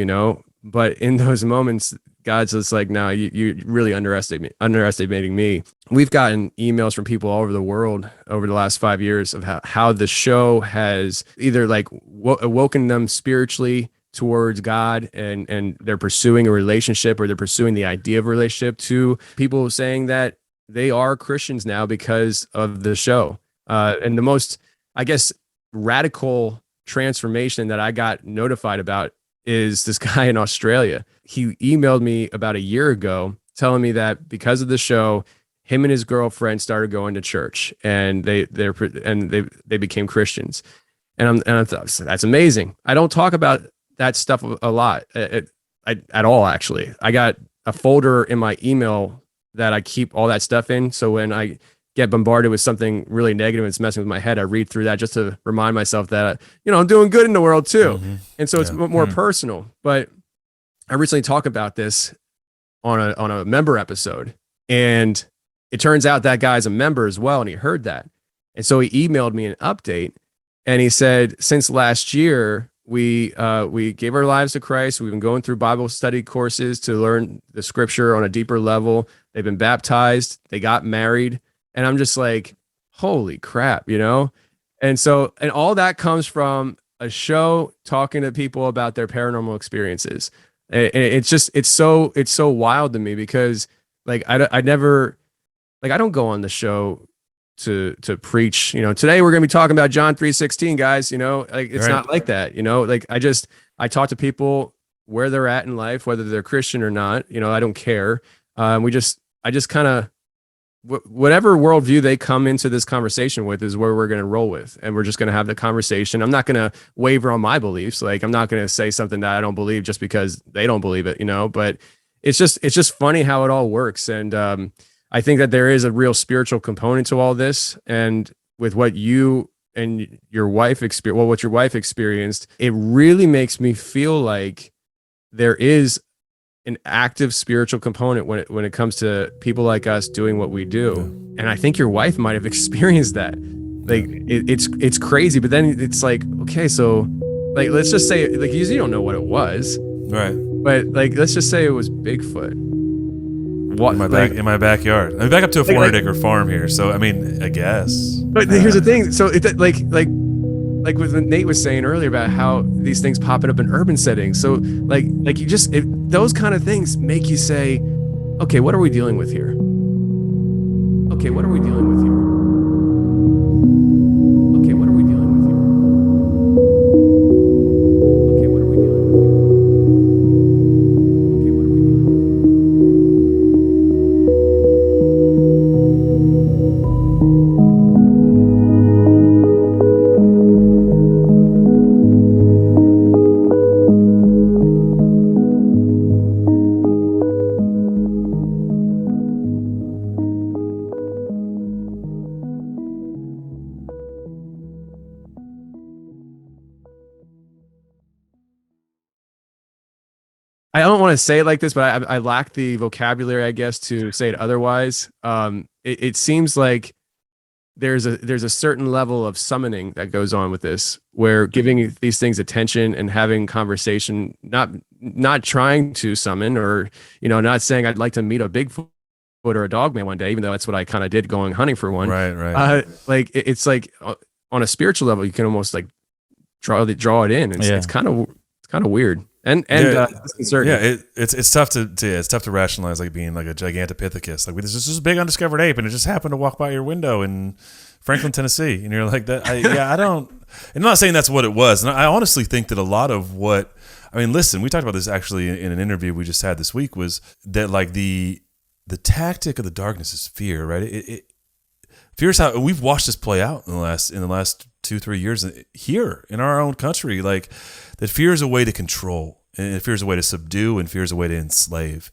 but in those moments, God's just like, no, you really underestimating me. We've gotten emails from people all over the world over the last 5 years of how the show has either like awoken them spiritually towards God, and they're pursuing a relationship, or they're pursuing the idea of a relationship, to people saying that they are Christians now because of the show. And the most, I guess, radical transformation that I got notified about is this guy in Australia. He emailed me about a year ago telling me that because of the show, him and his girlfriend started going to church, and they became Christians. And I thought, that's amazing. I don't talk about that stuff a lot at all, actually. I got a folder in my email that I keep all that stuff in. So when I get bombarded with something really negative and it's messing with my head, I read through that just to remind myself that, I'm doing good in the world too. Mm-hmm. And so it's more personal. But I recently talked about this on a member episode, and it turns out that guy's a member as well, and he heard that. And so he emailed me an update, and he said, since last year, we gave our lives to Christ. We've been going through Bible study courses to learn the scripture on a deeper level. They've been baptized. They got married. And I'm just like, holy crap, And so, and all that comes from a show talking to people about their paranormal experiences. And it's just, it's so wild to me because like, I never, like, I don't go on the show to preach, today we're going to be talking about John 3:16, guys, like it's not like that, like I talk to people where they're at in life, whether they're Christian or not, I don't care. I just kind of, whatever worldview they come into this conversation with is where we're going to roll with. And we're just going to have the conversation. I'm not going to waver on my beliefs. Like, I'm not going to say something that I don't believe just because they don't believe it, but it's just funny how it all works. And, I think that there is a real spiritual component to all this. And with what you and your wife what your wife experienced, it really makes me feel like there is an active spiritual component when it comes to people like us doing what we do. And I think your wife might have experienced that. Like it's crazy, but then it's like, okay, so like, let's just say, like, you don't know what it was. Right. But like, let's just say it was Bigfoot. What, in my backyard. I'm back up to a 400-acre farm here, so I mean, I guess. But here's the thing. So like what Nate was saying earlier about how these things popping up in urban settings. So like you just those kind of things make you say, okay, what are we dealing with here? Okay, what are we dealing with here? Okay, what are we dealing with here? Okay, what are we dealing with here? Okay, what are we dealing with here? I don't want to say it like this, but I lack the vocabulary, I guess, to say it otherwise. It seems like there's a certain level of summoning that goes on with this, where giving these things attention and having conversation, not trying to summon or, not saying I'd like to meet a Bigfoot or a Dogman one day, even though that's what I kind of did going hunting for one. Right. Like it's like on a spiritual level, you can almost like draw it in. It's kind of weird. And disconcerting. Yeah, it's tough to rationalize like being like a gigantopithecus. Like this is a big undiscovered ape, and it just happened to walk by your window in Franklin, Tennessee, and you're like that. I don't. And I'm not saying that's what it was. And I honestly think that a lot of what listen, we talked about this actually in an interview we just had this week, was that like the tactic of the darkness is fear, right? Fear is how we've watched this play out in the last 2-3 years here in our own country. Like that fear is a way to control, and fear is a way to subdue, and fear is a way to enslave.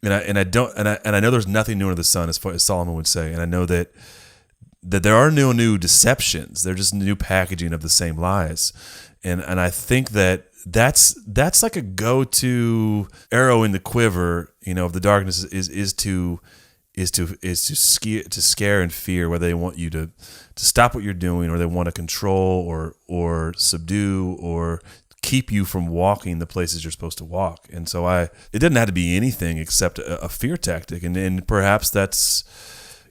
And I know there's nothing new under the sun, as Solomon would say. And I know that there are no new deceptions. They're just new packaging of the same lies. And I think that's like a go-to arrow in the quiver, of the darkness is to scare and fear, whether they want you to stop what you're doing, or they want to control or subdue or keep you from walking the places you're supposed to walk. And so it didn't have to be anything except a fear tactic. And perhaps that's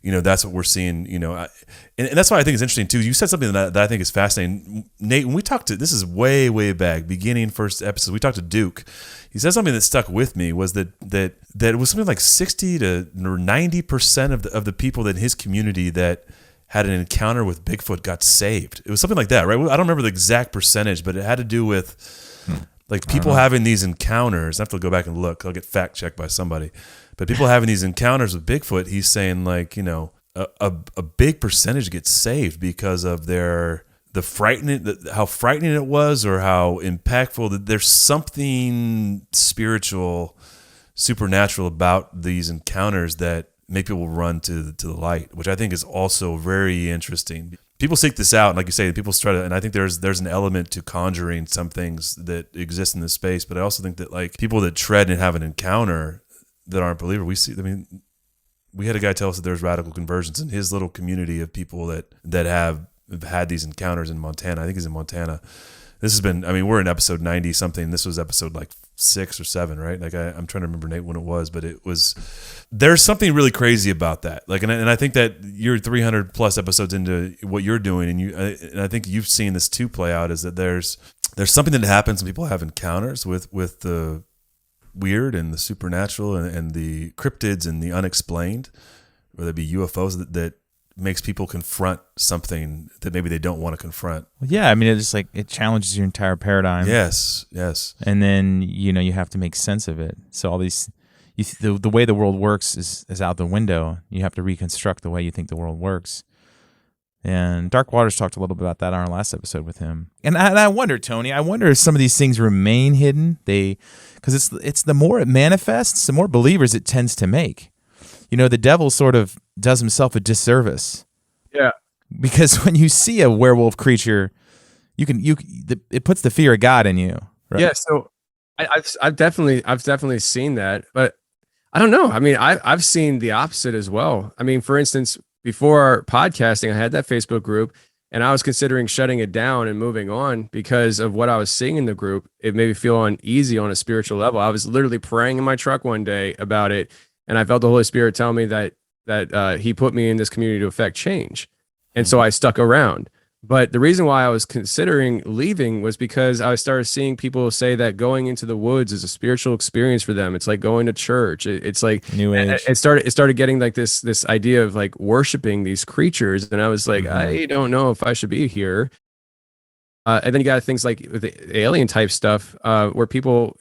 what we're seeing, and that's why I think it's interesting too. You said something that I think is fascinating, Nate. When we talked this is way back, beginning first episode, we talked to Duke. He said something that stuck with me, was that it was something like 60 to 90% of the people in his community that had an encounter with Bigfoot got saved. It was something like that, right? I don't remember the exact percentage, but it had to do with like people having these encounters. I have to go back and look. I'll get fact checked by somebody. But people having these encounters with Bigfoot, he's saying like, a big percentage gets saved because of how frightening it was, or how impactful. That there's something spiritual, supernatural about these encounters that make people run to the light, which I think is also very interesting. People seek this out, and like you say, people try to, and I think there's an element to conjuring some things that exist in this space. But I also think that like people that tread and have an encounter that aren't believers, we had a guy tell us that there's radical conversions in his little community of people that have had these encounters in Montana. I think he's in Montana. this has been, I mean, we're in episode 90 something. This was episode like 6 or 7, right? Like I'm trying to remember, Nate, when it was, but there's something really crazy about that. Like, and I think that you're 300 plus episodes into what you're doing, and I think you've seen this too play out, is that there's something that happens when people have encounters with the weird and the supernatural and the cryptids and the unexplained, whether it be UFOs, that makes people confront something that maybe they don't want to confront. Well, yeah, I mean, it's like it challenges your entire paradigm. Yes. And then you have to make sense of it. So all these, the way the world works is out the window. You have to reconstruct the way you think the world works. And Dark Waters talked a little bit about that on our last episode with him. And I wonder, Tony, if some of these things remain hidden. Because it's the more it manifests, the more believers it tends to make. The devil sort of does himself a disservice. Yeah. Because when you see a werewolf creature, it puts the fear of God in you. Right? Yeah. So I've definitely seen that, but I don't know. I mean, I've seen the opposite as well. I mean, for instance, before our podcasting, I had that Facebook group, and I was considering shutting it down and moving on because of what I was seeing in the group. It made me feel uneasy on a spiritual level. I was literally praying in my truck one day about it, and I felt the Holy Spirit tell me that He put me in this community to affect change, and so I stuck around. But the reason why I was considering leaving was because I started seeing people say that going into the woods is a spiritual experience for them. It's like going to church. It's like New Age. It started getting like this idea of like worshiping these creatures, and I was like, I don't know if I should be here. And then you got things like the alien type stuff, where people,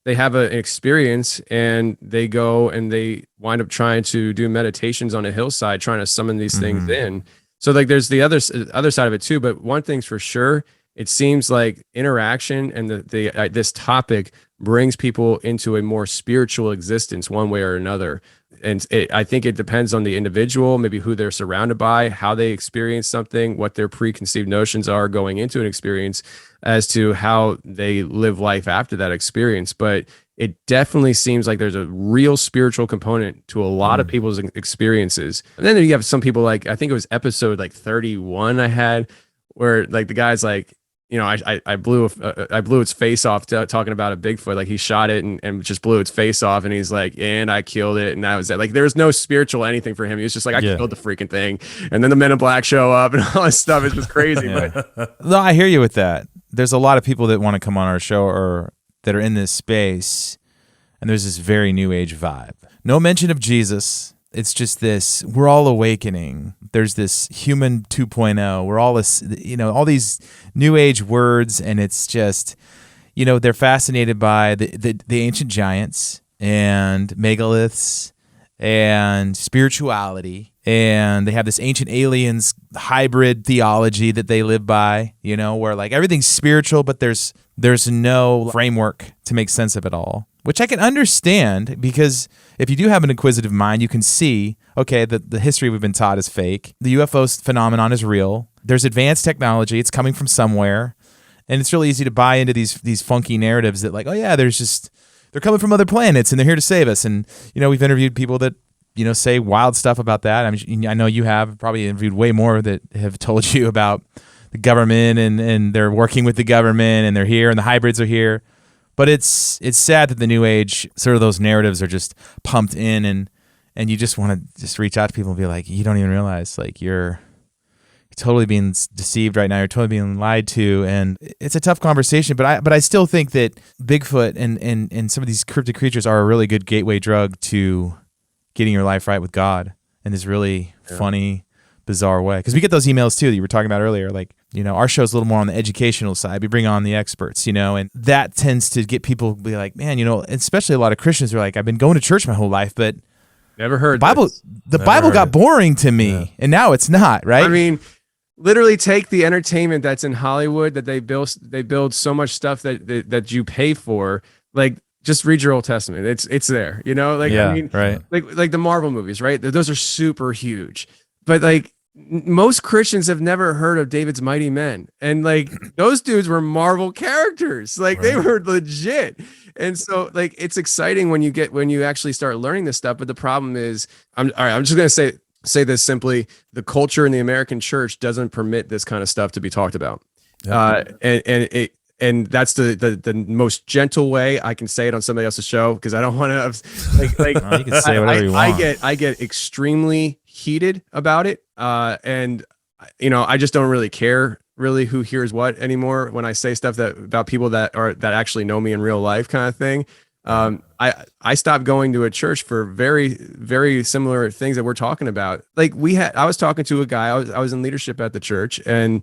they have an experience and they go and they wind up trying to do meditations on a hillside, trying to summon these things in. So like there's the other side of it too, but one thing's for sure, it seems like interaction and this topic brings people into a more spiritual existence one way or another. And I think it depends on the individual, maybe who they're surrounded by, how they experience something, what their preconceived notions are going into an experience as to how they live life after that experience. But it definitely seems like there's a real spiritual component to a lot of people's experiences. And then you have some people, like, I think it was episode like 31 I had, where like the guy's like, I blew its face off talking about a Bigfoot. Like he shot it and just blew its face off. And he's like, and I killed it. And that was it. Like there was no spiritual anything for him. He was just like, I killed the freaking thing. And then the Men in Black show up and all this stuff. It's just crazy. But no, I hear you with that. There's a lot of people that want to come on our show or that are in this space, and there's this very new age vibe. No mention of Jesus. It's just this, we're all awakening. There's this human 2.0. We're all this, all these new age words, and it's just, they're fascinated by the ancient giants and megaliths and spirituality, and they have this ancient aliens hybrid theology that they live by, where like everything's spiritual, but there's no framework to make sense of it all, which I can understand, because if you do have an inquisitive mind, you can see, okay, the history we've been taught is fake. The UFO phenomenon is real. There's advanced technology. It's coming from somewhere. And it's really easy to buy into these funky narratives that like, oh yeah, they're coming from other planets and they're here to save us. And, we've interviewed people that, say wild stuff about that. I know you have probably interviewed way more that have told you about the government and they're working with the government and they're here and the hybrids are here. But it's sad that the new age, sort of those narratives are just pumped in, and you just want to just reach out to people and be like, you don't even realize, like, you're totally being deceived right now. You're totally being lied to, and it's a tough conversation. But I still think that Bigfoot and some of these cryptid creatures are a really good gateway drug to getting your life right with God in this really funny, bizarre way. Because we get those emails too that you were talking about earlier, like, our show's a little more on the educational side. We bring on the experts, and that tends to get people to be like, man, especially a lot of Christians are like, I've been going to church my whole life, but never heard the Bible got boring to me, and now it's not, right? I mean, literally take the entertainment that's in Hollywood that they build so much stuff that you pay for, like, just read your Old Testament. It's there, right. Like the Marvel movies, right? Those are super huge, but like, most Christians have never heard of David's Mighty Men, and like those dudes were Marvel characters, like they were legit. And so like it's exciting when you actually start learning this stuff. But the problem is, I'm just gonna say this simply: the culture in the American church doesn't permit this kind of stuff to be talked about. And that's the most gentle way I can say it on somebody else's show, because I don't want to like you can say whatever you want. I get extremely heated about it, and I just don't really care really who hears what anymore when I say stuff about people that actually know me in real life, kind of thing. I stopped going to a church for very, very similar things that we're talking about. Like I was talking to a guy, I was in leadership at the church, and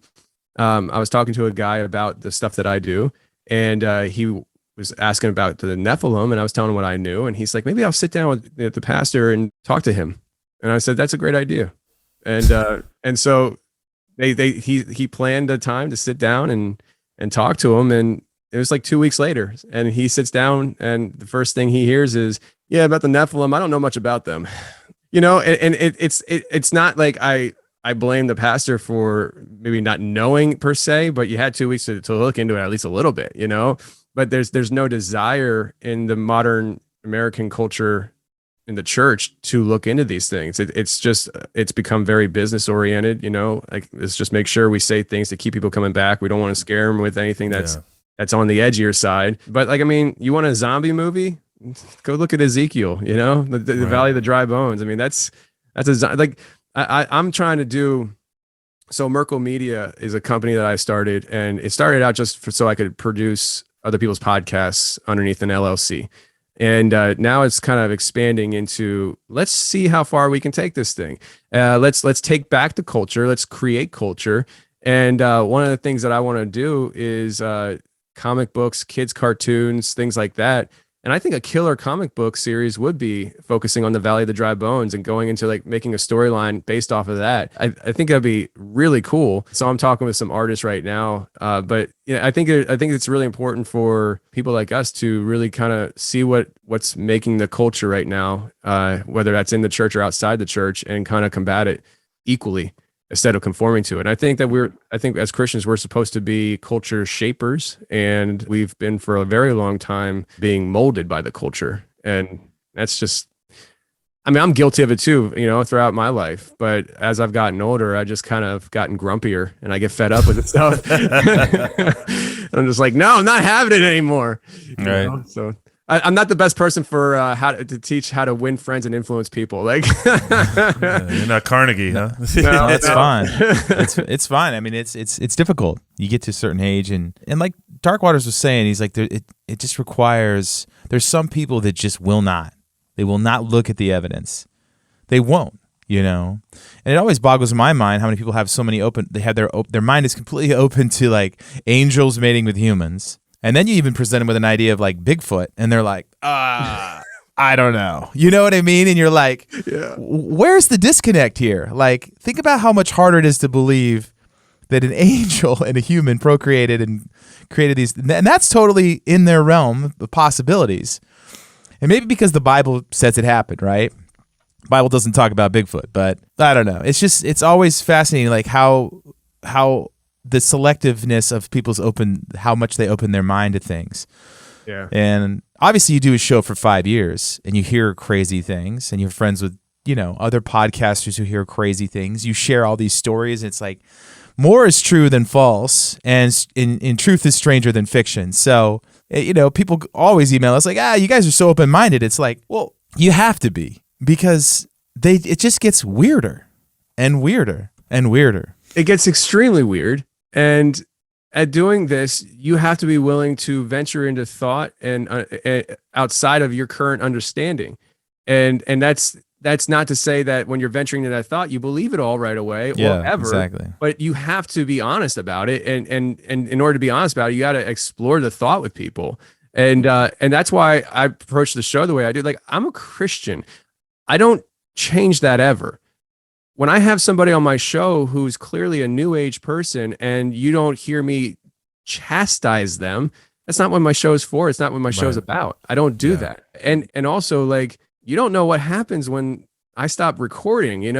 I was talking to a guy about the stuff that I do, and he was asking about the Nephilim, and I was telling him what I knew, and he's like, maybe I'll sit down with the pastor and talk to him. And I said, that's a great idea. And so he planned a time to sit down and talk to him, and it was like 2 weeks later, and he sits down, and the first thing he hears is, yeah, about the Nephilim, I don't know much about them. And it's not like I blame the pastor for maybe not knowing per se, but you had 2 weeks to look into it at least a little bit, but there's no desire in the modern American culture in the church to look into these things. It's become very business oriented, like let's just make sure we say things to keep people coming back. We don't want to scare them with anything that's on the edgier side. But you want a zombie movie? Go look at Ezekiel, the Valley of the Dry Bones. That's I'm trying to do. So Merkel Media is a company that I started, and it started out just so I could produce other people's podcasts underneath an LLC. And now it's kind of expanding into, let's see how far we can take this thing. Let's take back the culture. Let's create culture. And one of the things that I want to do is comic books, kids cartoons, things like that. And I think a killer comic book series would be focusing on the Valley of the Dry Bones and going into making a storyline based off of that. I think that'd be really cool. So I'm talking with some artists right now, but I think it's really important for people like us to really kind of see what's making the culture right now, whether that's in the church or outside the church, and kind of combat it equally instead of conforming to it. I think as Christians, we're supposed to be culture shapers, and we've been for a very long time being molded by the culture. And that's just, I'm guilty of it too, throughout my life. But as I've gotten older, I just kind of gotten grumpier, and I get fed up with it stuff. I'm just like, no, I'm not having it anymore. Right. So I'm not the best person for how to teach how to win friends and influence people. You're not Carnegie, huh? No, that's fine. It's fine. It's difficult. You get to a certain age, and like Dark Waters was saying, he's like, it just requires. There's some people that just will not. They will not look at the evidence. They won't. And it always boggles my mind how many people have so many open. They have their mind is completely open to like angels mating with humans. And then you even present them with an idea of like Bigfoot, and they're like, I don't know. You know what I mean? And you're like, where's the disconnect here? Like, think about how much harder it is to believe that an angel and a human procreated and created these. And that's totally in their realm of possibilities. And maybe because the Bible says it happened, right? The Bible doesn't talk about Bigfoot, but I don't know. It's always fascinating, like how the selectiveness of how much they open their mind to things. Yeah. And obviously you do a show for 5 years and you hear crazy things, and you're friends with, other podcasters who hear crazy things. You share all these stories. And it's like more is true than false, and in truth is stranger than fiction. So, people always email us like, you guys are so open-minded. It's like, well, you have to be, because it just gets weirder and weirder and weirder. It gets extremely weird. And at doing this, you have to be willing to venture into thought and outside of your current understanding. And that's not to say that when you're venturing into that thought, you believe it all right away or ever. Exactly. But you have to be honest about it. And in order to be honest about it, you got to explore the thought with people. And that's why I approach the show the way I do. Like, I'm a Christian. I don't change that ever. When I have somebody on my show who's clearly a new age person, and you don't hear me chastise them, that's not what my show's for. It's not what my show's about. I don't do that. And also, like, you don't know what happens when I stop recording, you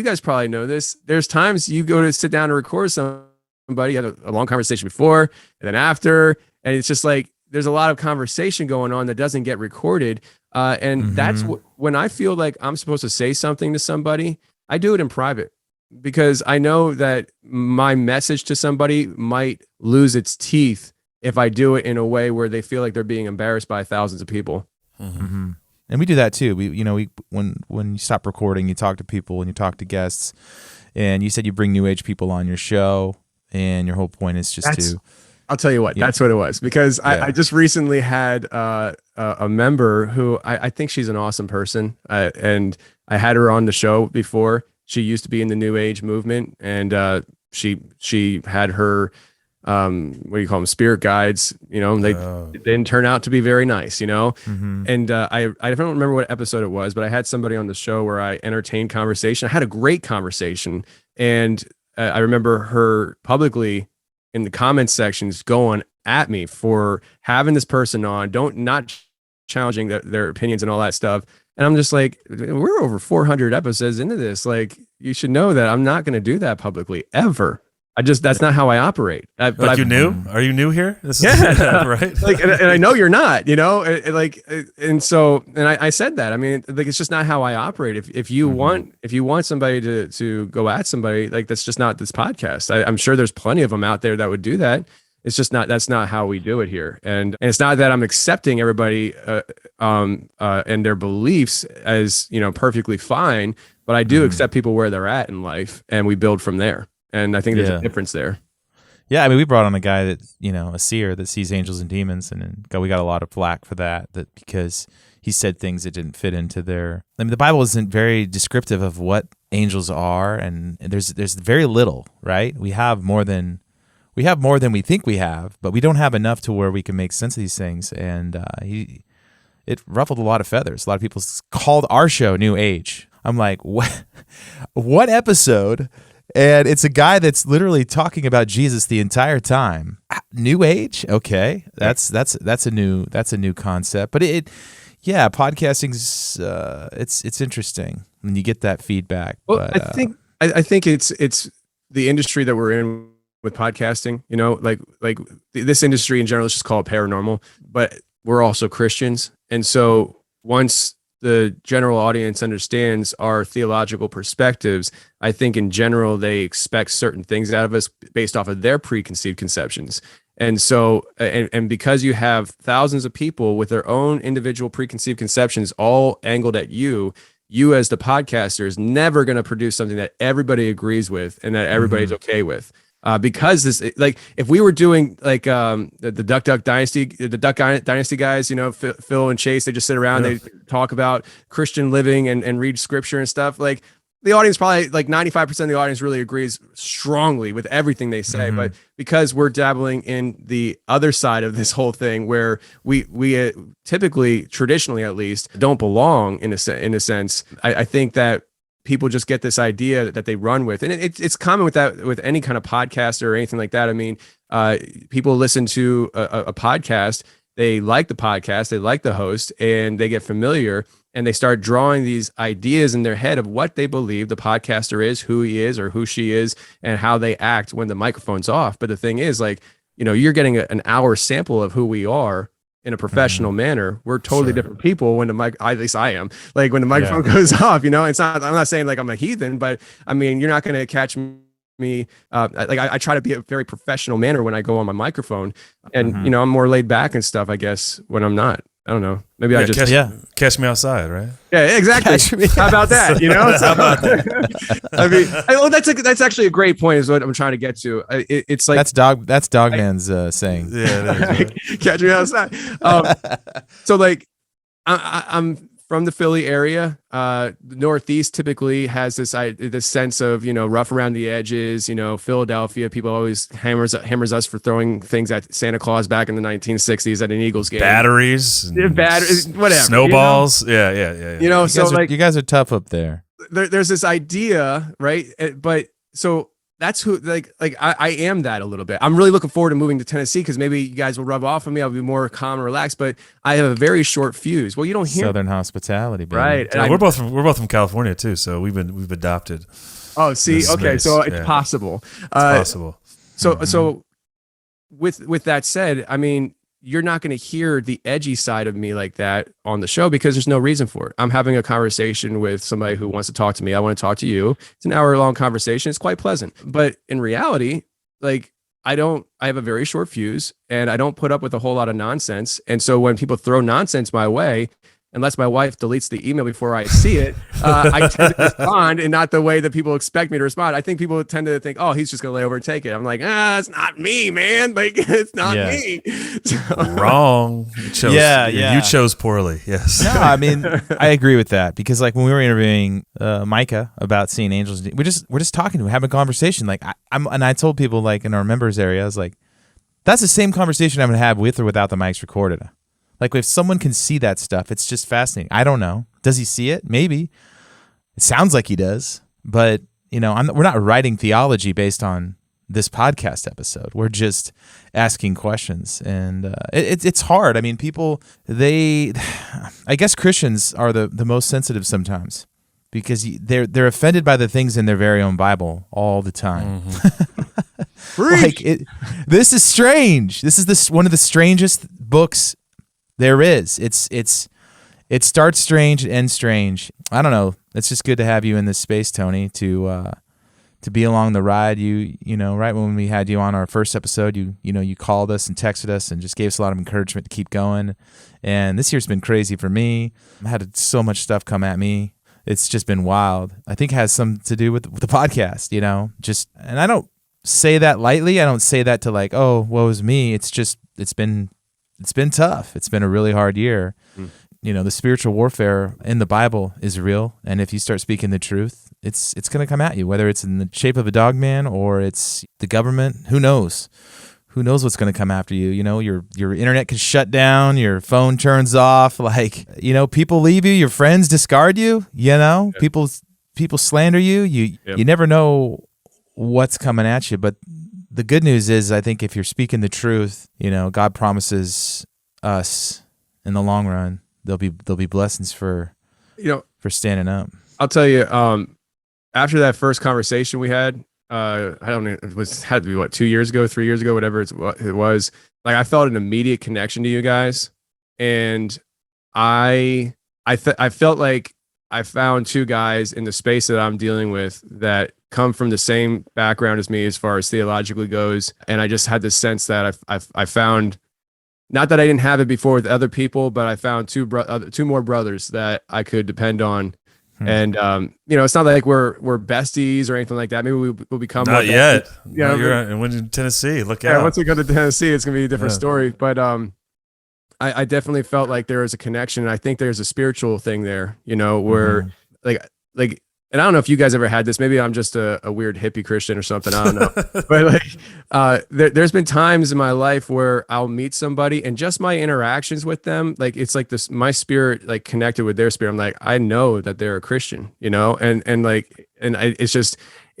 guys probably know this. There's times you go to sit down to record somebody, you had a long conversation before and then after, and it's just like, there's a lot of conversation going on that doesn't get recorded. And that's when I feel like I'm supposed to say something to somebody, I do it in private. because I know that my message to somebody might lose its teeth if I do it in a way where they feel like they're being embarrassed by thousands of people. Mm-hmm. And we do that too. When you stop recording, you talk to people and you talk to guests, and you said you bring New Age people on your show, and your whole point is just I'll tell you what, that's what it was, because I just recently had a member who I think she's an awesome person, and I had her on the show before. She used to be in the New Age movement, and she had her what do you call them, spirit guides, they didn't turn out to be very nice, Mm-hmm. and I don't remember what episode it was, but I had somebody on the show where I entertained conversation. I had a great conversation, and I remember her publicly in the comments sections going at me for having this person on, not challenging their opinions and all that stuff. And I'm just like, we're over 400 episodes into this. Like, you should know that I'm not going to do that publicly ever. That's not how I operate. But you new? Are you new here? This is right. Like, and I know you're not, and so I said that. I mean, like, it's just not how I operate. If you want somebody to go at somebody, like, that's just not this podcast. I'm sure there's plenty of them out there that would do that. It's just not. That's not how we do it here. And it's not that I'm accepting everybody and their beliefs as perfectly fine, but I do accept people where they're at in life, and we build from there. And I think there's a difference there. Yeah, I mean, we brought on a guy that, a seer that sees angels and demons, and we got a lot of flack for that because he said things that didn't fit into their. I mean, the Bible isn't very descriptive of what angels are, and there's very little, right? We have more than we think we have, but we don't have enough to where we can make sense of these things. And it ruffled a lot of feathers. A lot of people called our show New Age. I'm like, what episode? And it's a guy that's literally talking about Jesus the entire time. New Age, okay, that's a new concept. But podcasting's it's interesting when you get that feedback. Well, but, I think it's the industry that we're in with podcasting. Like this industry in general, let's just call it paranormal. But we're also Christians, and so once the general audience understands our theological perspectives, I think in general they expect certain things out of us based off of their preconceived conceptions. And so, and because you have thousands of people with their own individual preconceived conceptions all angled at you as the podcaster is never going to produce something that everybody agrees with and that everybody's okay with. Because this, like, if we were doing like the Duck Dynasty guys, Phil and Chase, they just sit around, they talk about Christian living and read scripture and stuff. Like, the audience, probably like 95% of the audience really agrees strongly with everything they say. But because we're dabbling in the other side of this whole thing, where we typically, traditionally at least, don't belong in a sense, I think that people just get this idea that they run with, and it's common with that, with any kind of podcast or anything like that. I mean, people listen to a podcast, they like the podcast, they like the host, and they get familiar, and they start drawing these ideas in their head of what they believe the podcaster is, who he is or who she is, and how they act when the microphone's off. But the thing is, like, you're getting an hour sample of who we are in a professional manner. We're totally different people when the mic, at least I am, like, when the microphone goes off, it's not, I'm not saying like I'm a heathen, but I mean, you're not going to catch me. Like, I try to be a very professional manner when I go on my microphone, and, I'm more laid back and stuff, I guess, when I'm not. I don't know. Maybe I just catch me outside, right? Yeah, exactly. How about that? How about that? I mean, that's actually a great point. Is what I'm trying to get to. It's like that's Dogman's saying. Yeah, catch me outside. So like, I'm from the Philly area. The Northeast typically has this sense of, rough around the edges. Philadelphia, people always hammers us for throwing things at Santa Claus back in the 1960s at an Eagles game. Batteries, whatever. Snowballs. Yeah. So like, you guys are tough up there. There's this idea, right? But so that's who, like I am that a little bit. I'm really looking forward to moving to Tennessee, because maybe you guys will rub off on me. I'll be more calm and relaxed, but I have a very short fuse. Well, you don't hear Southern hospitality, baby. Right? Yeah, we're both from California too, so we've adopted. Oh, see, okay, so it's possible. It's possible. So with that said, I mean, you're not going to hear the edgy side of me like that on the show because there's no reason for it. I'm having a conversation with somebody who wants to talk to me. I want to talk to you. It's an hour-long conversation. It's quite pleasant. But in reality, like, I have a very short fuse, and I don't put up with a whole lot of nonsense. And so when people throw nonsense my way, unless my wife deletes the email before I see it, I tend to respond and not the way that people expect me to respond. I think people tend to think, oh, he's just going to lay over and take it. I'm like, it's not me, man. Like, it's not me. So, wrong. You chose poorly. Yes. No, I mean, I agree with that because like when we were interviewing Micah about seeing angels, we're just talking to him, having a conversation. Like I told people like in our members area, I was like, that's the same conversation I'm going to have with or without the mics recorded. Like if someone can see that stuff, it's just fascinating. I don't know. Does he see it? Maybe. It sounds like he does. But, we're not writing theology based on this podcast episode. We're just asking questions. And it's hard. I mean, people, I guess Christians are the most sensitive sometimes because they're offended by the things in their very own Bible all the time. Like this is strange. This is one of the strangest books there is. It starts strange and ends strange. I don't know. It's just good to have you in this space, Tony, to be along the ride. You right when we had you on our first episode, you called us and texted us and just gave us a lot of encouragement to keep going. And this year's been crazy for me. I had so much stuff come at me. It's just been wild. I think it has something to do with the podcast, and I don't say that lightly. I don't say that to like, oh, woe is me. It's been tough. It's been a really hard year. The spiritual warfare in the Bible is real. And if you start speaking the truth, it's going to come at you, whether it's in the shape of a dogman or it's the government. Who knows? Who knows what's going to come after you? Your internet can shut down, your phone turns off. Like, people leave you, your friends discard you, people slander you. You never know what's coming at you. But the good news is, I think if you're speaking the truth, God promises us in the long run there'll be blessings for standing up. I'll tell you, after that first conversation we had, I don't know, had to be 2 years ago, 3 years ago, whatever it was. Like I felt an immediate connection to you guys, and I felt like I found two guys in the space that I'm dealing with that come from the same background as me as far as theologically goes. And I just had this sense that I found, not that I didn't have it before with other people, but I found two more brothers that I could depend on. And it's not like we're besties or anything like that. Maybe we'll become not yet. Yeah, you're in Tennessee. Look out. Once we go to Tennessee, it's gonna be a different story. But I definitely felt like there was a connection, and I think there's a spiritual thing there. Where like. And I don't know if you guys ever had this. Maybe I'm just a weird hippie Christian or something. I don't know. But there's been times in my life where I'll meet somebody and just my interactions with them, like it's like this, my spirit like connected with their spirit. I'm like, I know that they're a Christian, it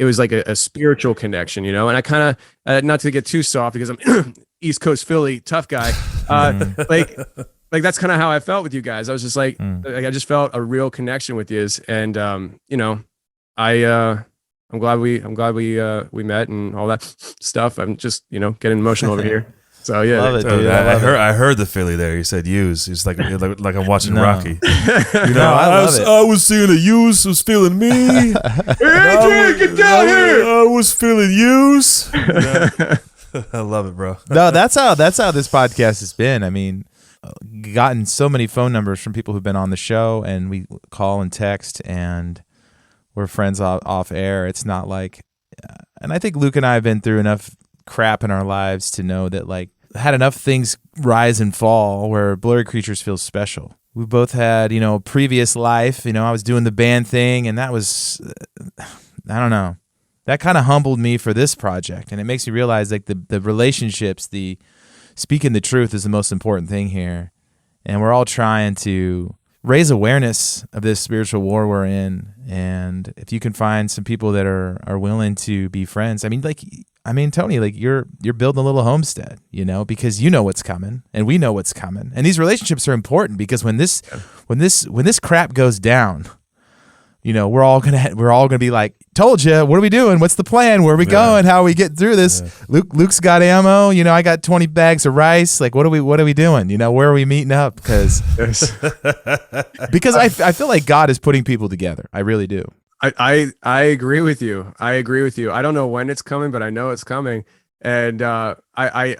was like a spiritual connection, and I kind of, not to get too soft because I'm East Coast Philly tough guy. Like that's kind of how I felt with you guys. I was just like I just felt a real connection with you, and I'm glad we met and all that stuff. I'm just getting emotional over here. So yeah, love it, dude. I heard the Philly there. You said use. It's like I'm watching Rocky. I was seeing a use was feeling me. Hey, get down here! I was feeling use. I love it, bro. No, that's how this podcast has been. I mean, gotten so many phone numbers from people who've been on the show, and we call and text, and we're friends off air. It's not like, and I think Luke and I have been through enough crap in our lives to know that like had enough things rise and fall where Blurry Creatures feels special. We both had, a previous life. I was doing the band thing, and that was, I don't know, that kind of humbled me for this project, and it makes me realize like the relationships, the speaking the truth is the most important thing here. And we're all trying to raise awareness of this spiritual war we're in. And if you can find some people that are willing to be friends, Tony, like you're building a little homestead, because you know what's coming and we know what's coming. And these relationships are important because when this crap goes down, we're all gonna be like, told you, what are we doing? What's the plan? Where are we going? How are we getting through this? Yeah. Luke's got ammo. I got 20 bags of rice. Like, what are we doing? Where are we meeting up? Because I feel like God is putting people together. I really do. I agree with you. I don't know when it's coming, but I know it's coming. And I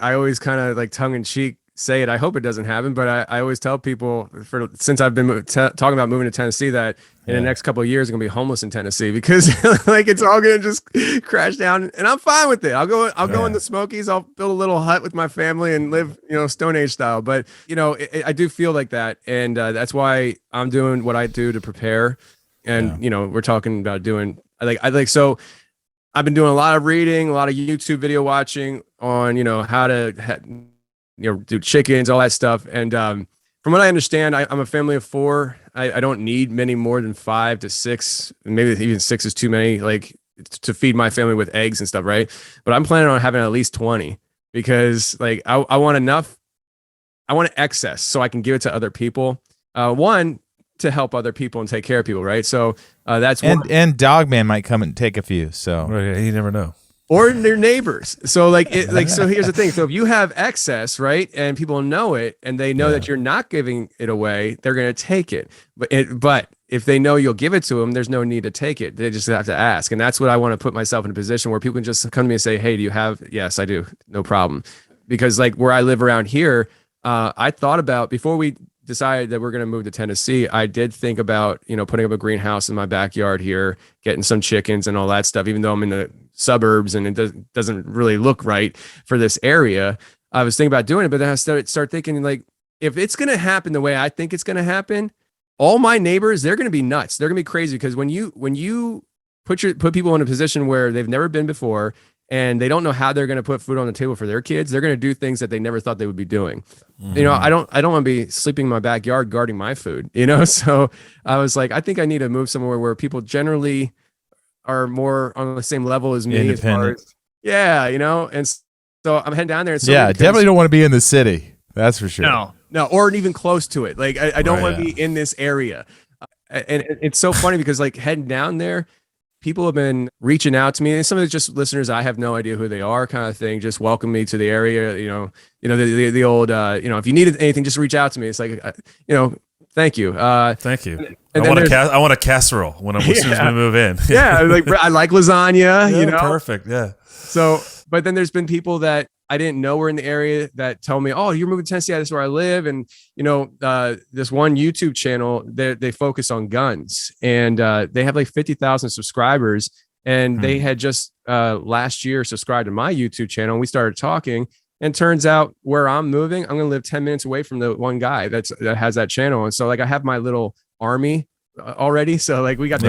always kind of like tongue in cheek say it. I hope it doesn't happen, but I always tell people since I've been talking about moving to Tennessee that in the next couple of years I'm gonna be homeless in Tennessee because like it's all gonna just crash down, and I'm fine with it. I'll go in the Smokies. I'll build a little hut with my family and live Stone Age style. But I do feel like that, and that's why I'm doing what I do to prepare. And we're talking about doing so. I've been doing a lot of reading, a lot of YouTube video watching on how to do chickens, all that stuff. And from what I understand, I'm a family of 4. I don't need many more than 5 to 6. Maybe even 6 is too many, like to feed my family with eggs and stuff, right? But I'm planning on having at least 20 because like I want enough. I want excess so I can give it to other people. One, to help other people and take care of people, right? So that's and Dogman might come and take a few. So you never know. Or their neighbors. So so here's the thing. So if you have excess, right, and people know it, and they know that you're not giving it away, they're going to take it. But if they know you'll give it to them, there's no need to take it. They just have to ask. And that's what I want to put myself in a position where people can just come to me and say, hey, do you have? Yes, I do. No problem. Because like where I live around here, I thought about before we decided that we're going to move to Tennessee, I did think about, putting up a greenhouse in my backyard here, getting some chickens and all that stuff, even though I'm in the suburbs and it doesn't really look right for this area. I was thinking about doing it, but then I start thinking like, if it's going to happen the way I think it's going to happen, all my neighbors, they're going to be nuts. They're going to be crazy because when you put people in a position where they've never been before and they don't know how they're going to put food on the table for their kids, they're going to do things that they never thought they would be doing. Mm-hmm. I don't want to be sleeping in my backyard guarding my food, So I was like, I think I need to move somewhere where people generally are more on the same level as me. Independent. And so I'm heading down there. And definitely don't want to be in the city. That's for sure. No, or even close to it. Like I don't want to be in this area. And it's so funny because like heading down there, people have been reaching out to me, and some of the just listeners, I have no idea who they are, kind of thing. Just welcome me to the area. The old, if you needed anything, just reach out to me. It's like, thank you. Thank you. I want a casserole when as soon as we move in. I like lasagna. Perfect. Yeah. So, but then there's been people that I didn't know were in the area that tell me, oh, you're moving to Tennessee. That's where I live. And, this one YouTube channel, they focus on guns, and they have like 50,000 subscribers. And they had just last year subscribed to my YouTube channel. And we started talking, and turns out where I'm moving, I'm going to live 10 minutes away from the one guy that has that channel. And so like, I have my little army already. So like we got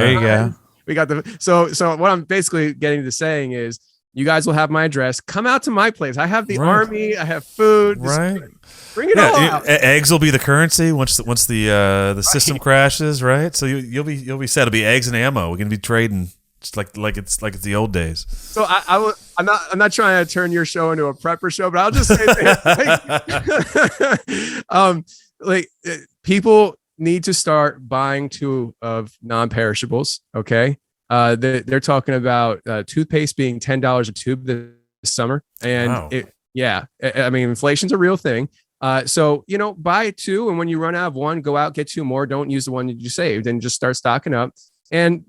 so what I'm basically getting to saying is, you guys will have my address. Come out to my place. I have the army. I have food. Right. Bring it all out. Eggs will be the currency once the system crashes. Right. So you'll be set. It'll be eggs and ammo. We're gonna be trading just like it's the old days. So I'm not trying to turn your show into a prepper show, but I'll just say people need to start buying of non-perishables. Okay. They're talking about toothpaste being $10 a tube this summer, and I mean, inflation's a real thing. So buy 2, and when you run out of one, go out, get 2 more. Don't use the one that you saved, and just start stocking up. And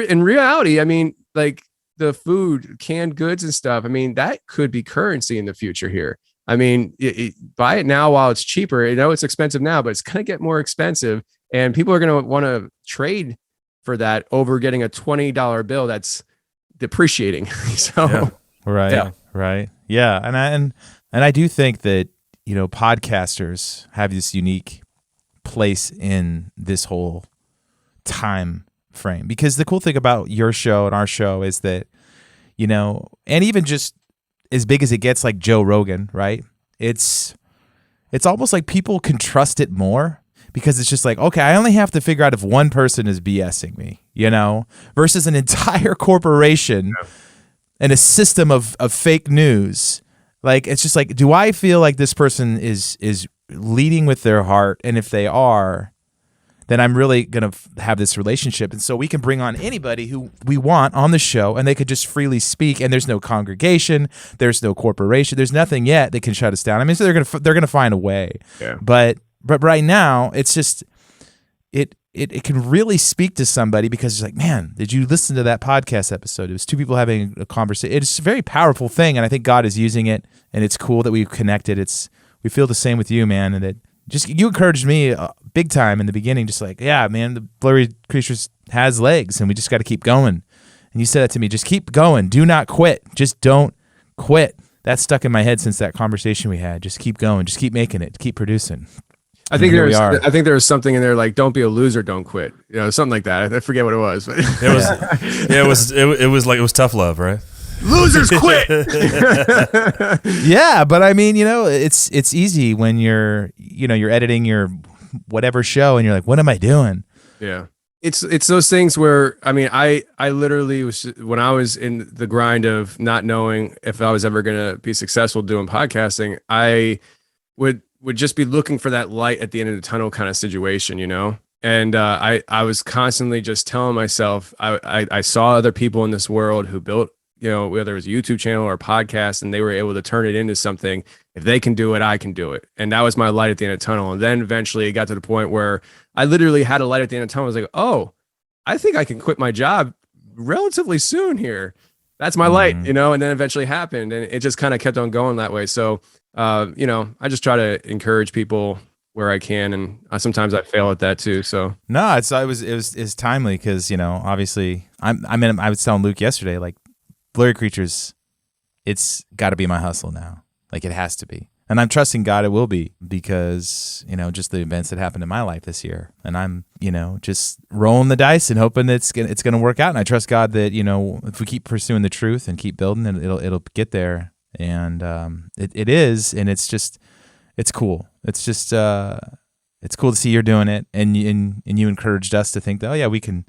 in reality, I mean, like the food, canned goods and stuff, I mean, that could be currency in the future here. I mean, buy it now while it's cheaper. It's expensive now, but it's going to get more expensive, and people are going to want to trade for that over getting a $20 bill that's depreciating. So right. Yeah. And I do think that, podcasters have this unique place in this whole time frame, because the cool thing about your show and our show is that, and even just as big as it gets, like Joe Rogan, right? It's almost like people can trust it more, because it's just like, okay, I only have to figure out if one person is BSing me, versus an entire corporation and a system of fake news. Like, it's just like, do I feel like this person is leading with their heart? And if they are, then I'm really going to have this relationship. And so we can bring on anybody who we want on the show, and they could just freely speak, and there's no congregation, there's no corporation, there's nothing yet that can shut us down. I mean, so they're going to find a way. Yeah. But right now, it's just it can really speak to somebody, because it's like, man, did you listen to that podcast episode? It was two people having a conversation. It's a very powerful thing, and I think God is using it, and it's cool that we've connected. We feel the same with you, man, and that just you encouraged me big time in the beginning, just like, yeah, man, the Blurry Creatures has legs, and we just got to keep going. And you said that to me, just keep going, do not quit, just don't quit. That's stuck in my head since that conversation we had. Just keep going, just keep making it, keep producing. I think there was something in there like, don't be a loser, don't quit, something like that. I forget what it was, but it was tough love, right? Losers quit. Yeah, but I mean, it's easy when you're editing your whatever show and you're like, what am I doing? Yeah. It's those things where, I mean, I literally was, when I was in the grind of not knowing if I was ever going to be successful doing podcasting, I would just be looking for that light at the end of the tunnel kind of situation, And I was constantly just telling myself, I saw other people in this world who built, whether it was a YouTube channel or a podcast, and they were able to turn it into something. If they can do it, I can do it. And that was my light at the end of the tunnel. And then eventually it got to the point where I literally had a light at the end of the tunnel. I was like, oh, I think I can quit my job relatively soon here. That's my light, and then eventually happened. And it just kind of kept on going that way. So, I just try to encourage people where I can. And sometimes I fail at that too. So no, it was timely, because, obviously I was telling Luke yesterday, like, Blurry Creatures, it's got to be my hustle now. Like, it has to be. And I'm trusting God it will be, because, just the events that happened in my life this year. And I'm, just rolling the dice and hoping it's going to work out. And I trust God that, if we keep pursuing the truth and keep building, it'll get there. And it is. And it's just, it's cool. It's just, it's cool to see you're doing it. And you encouraged us to think that, oh yeah, we can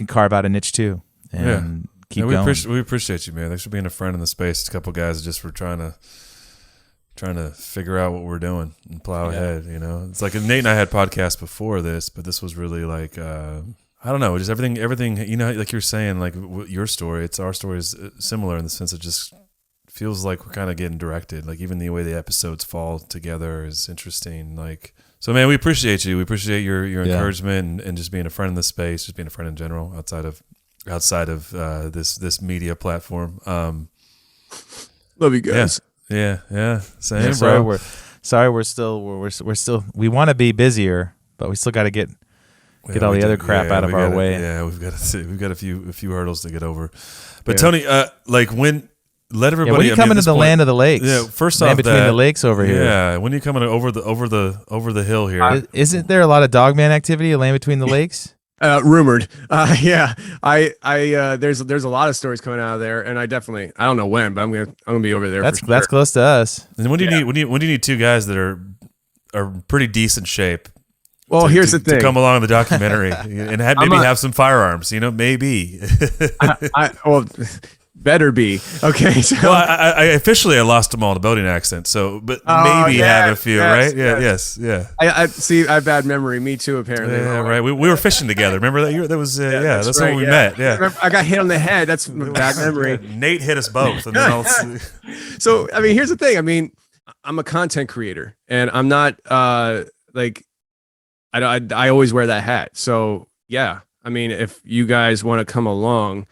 carve out a niche too. And keep going. We appreciate you, man. Thanks for being a friend in the space. A couple guys just were trying to figure out what we're doing and plow ahead. It's like Nate and I had podcasts before this, but this was really like I don't know, just everything. Like you're saying, like your story. Our story is similar in the sense it just feels like we're kind of getting directed. Like even the way the episodes fall together is interesting. Like so, man, we appreciate you. We appreciate your encouragement and just being a friend in the space, just being a friend in general outside of this media platform. Love you guys. Yeah. Same, yeah, bro. We're still we want to be busier, but we still got to get all the other crap out of our way. Yeah, we've got a few hurdles to get over. But Tony, let everybody. When are you coming to the land of the lakes? Yeah, first land off, between the lakes over here. Yeah, when are you coming over the hill here? Isn't there a lot of Dogman activity, land between the lakes? Rumored. Yeah. There's a lot of stories coming out of there, and I don't know when, but I'm gonna be over there. That's for sure. That's close to us. And when do you need when do you need two guys that are pretty decent shape? Well, here's the thing. To come along in the documentary and have some firearms, maybe. Better be. Okay. So. Well, I officially lost them all in the boating accent, but maybe have a few, right? Yes. Yeah. I see. I have bad memory. Me too, apparently. Yeah, right. We were fishing together. Remember that? That was that's right, when we met. Yeah. Remember, I got hit on the head. That's bad memory. Nate hit us both, and then So I mean, here's the thing. I mean, I'm a content creator, and I'm not like I always wear that hat. So yeah, I mean, if you guys want to come along,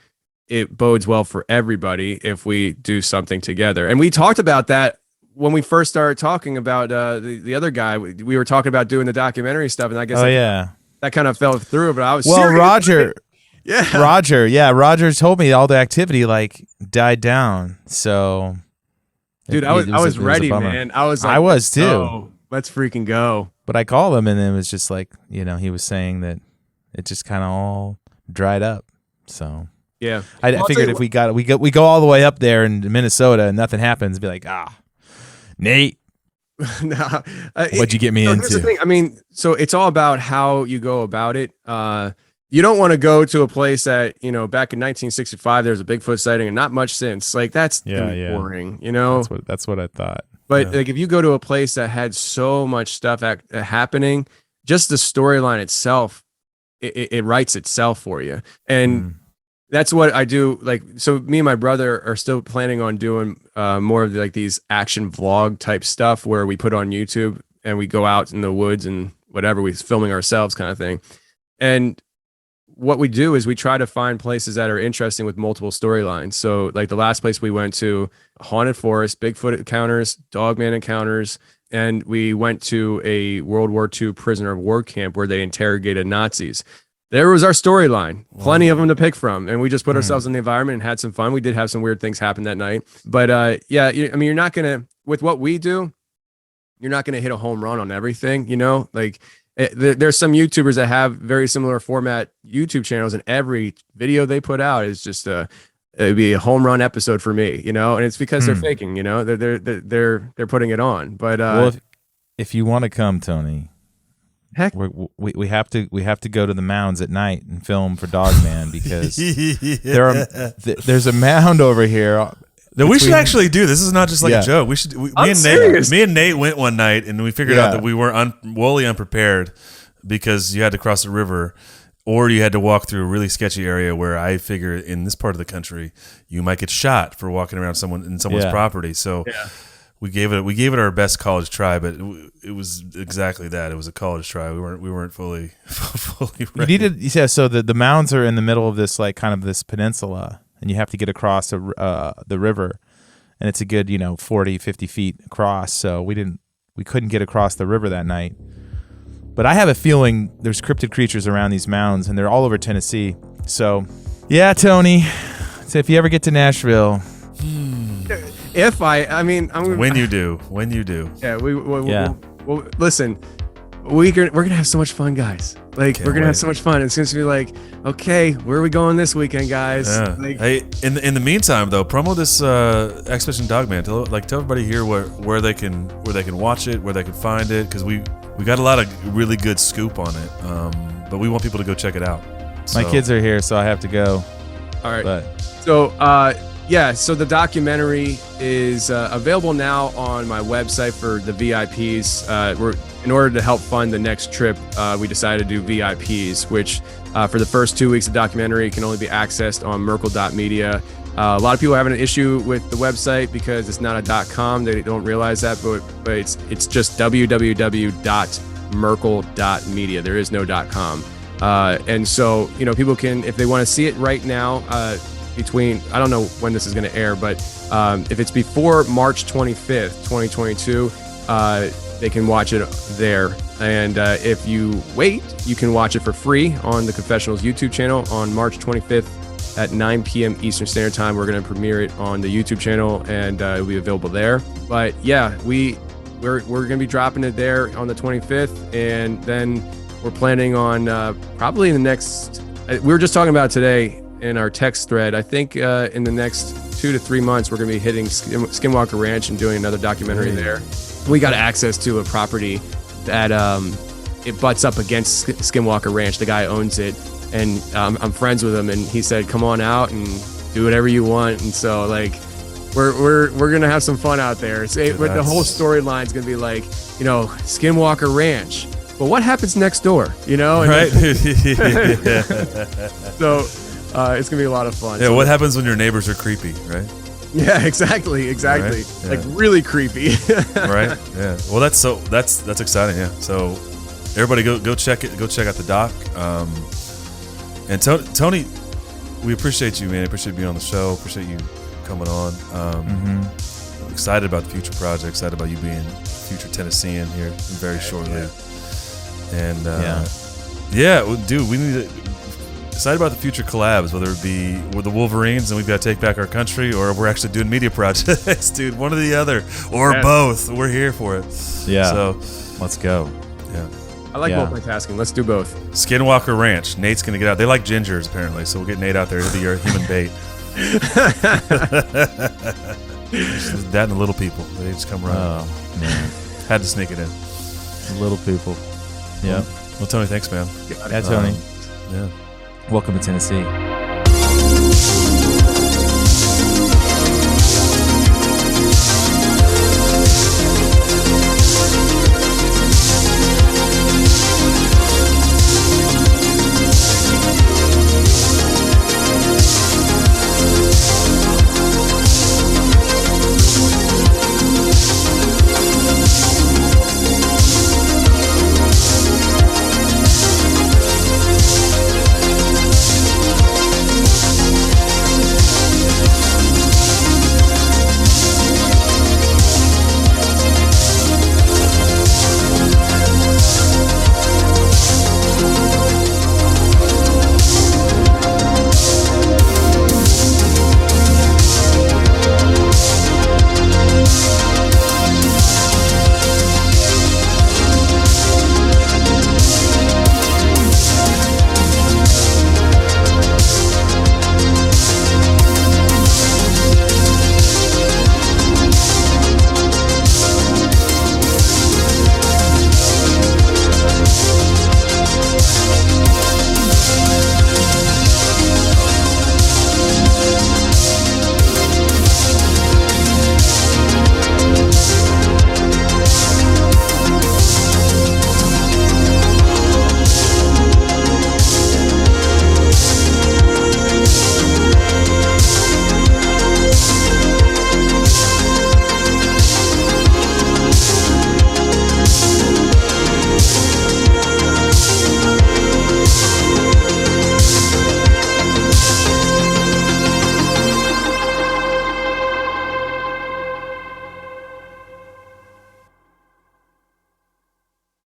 it bodes well for everybody if we do something together. And we talked about that when we first started talking about the other guy. We were talking about doing the documentary stuff, and I guess that kind of fell through. But I was Roger. Roger told me all the activity died down. So, dude, I was ready, man. I was like, I was too. Oh, let's freaking go. But I called him, and it was just like, he was saying that it just kind of all dried up. So. Yeah, I figured if we go all the way up there in Minnesota and nothing happens, be like, Nate, what'd you get me into? Here's the thing. I mean, so it's all about how you go about it. You don't want to go to a place that back in 1965 there was a Bigfoot sighting and not much since. Like that's boring. That's what I thought. But like if you go to a place that had so much stuff happening, just the storyline itself, it writes itself for you. And that's what I do. Like, so me and my brother are still planning on doing more of like these action vlog type stuff where we put on YouTube and we go out in the woods and whatever, we're filming ourselves kind of thing. And what we do is we try to find places that are interesting with multiple storylines. So like the last place we went to, haunted forest, Bigfoot encounters, Dogman encounters, and we went to a World War II prisoner of war camp where they interrogated Nazis. There was our storyline, plenty of them to pick from. And we just put ourselves in the environment and had some fun. We did have some weird things happen that night. But yeah, I mean, you're not going to, with what we do, you're not going to hit a home run on everything, you know? Like there's some YouTubers that have very similar format YouTube channels, and every video they put out is just it'd be a home run episode for me, you know? And it's because they're faking, you know? They're putting it on. But well, if you want to come, Tony, heck, we have to go to the mounds at night and film for Dogman because there's a mound over here. That we should actually do. This is not just like a joke. We should. Me and Nate went one night and we figured out that we were wholly unprepared because you had to cross the river, or you had to walk through a really sketchy area where I figure in this part of the country you might get shot for walking around someone's property. So. Yeah. We gave it our best college try, but it was exactly that. It was a college try. We weren't fully ready. So the mounds are in the middle of this like kind of this peninsula, and you have to get across the river, and it's a good 40, 50 feet across. So we couldn't get across the river that night. But I have a feeling there's cryptid creatures around these mounds, and they're all over Tennessee. So yeah, Tony. So if you ever get to Nashville. When you do. Yeah, we'll listen. We're gonna have so much fun, guys. Like we're gonna have so much fun. It's gonna be like, okay, where are we going this weekend, guys? Yeah. Like, hey, in the meantime, though, promo this Expedition Dogman. Tell everybody here where they can watch it, where they can find it, because we got a lot of really good scoop on it. But we want people to go check it out. My kids are here, so I have to go. All right. So the documentary is available now on my website for the VIPs. In order to help fund the next trip, we decided to do VIPs, which for the first 2 weeks of documentary can only be accessed on Merkel.media. A lot of people are having an issue with the website because it's not a .com. They don't realize that, but it's just www.merkel.media. There is no .com. And so, people can, if they want to see it right now, between, I don't know when this is going to air, but if it's before March 25th, 2022, they can watch it there. And if you wait, you can watch it for free on the Confessionals YouTube channel on March 25th at 9 p.m. Eastern Standard Time. We're going to premiere it on the YouTube channel, and it'll be available there. But yeah, we're going to be dropping it there on the 25th, and then we're planning on probably in the next, we were just talking about today in our text thread, I think in the next 2 to 3 months, we're going to be hitting Skinwalker Ranch and doing another documentary there. We got access to a property that it butts up against Skinwalker Ranch. The guy owns it, and I'm friends with him, and he said, come on out and do whatever you want. And so like, we're going to have some fun out there. But the whole storyline is going to be like, Skinwalker Ranch. But what happens next door, Right. So it's gonna be a lot of fun. Yeah, what happens when your neighbors are creepy, right? Yeah, exactly. Right? Yeah. Like really creepy. Right? Yeah. Well, that's exciting. Yeah. So everybody go check it. Go check out the doc. And Tony, we appreciate you, man. I appreciate being on the show. Appreciate you coming on. I'm excited about the future project. Excited about you being future Tennessean here very shortly. And dude, we need to. Excited about the future collabs, whether it be with the Wolverines and we've got to take back our country, or we're actually doing media projects, dude. One or the other, or both. We're here for it. Yeah. So let's go. Yeah. I like multitasking. Let's do both. Skinwalker Ranch. Nate's gonna get out. They like gingers apparently, so we'll get Nate out there. He'll be your human bait. That and the little people. They just come running. Oh man. Had to sneak it in. The little people. Yeah. Well, Tony, thanks, man. Yeah, Tony. Yeah. Welcome to Tennessee.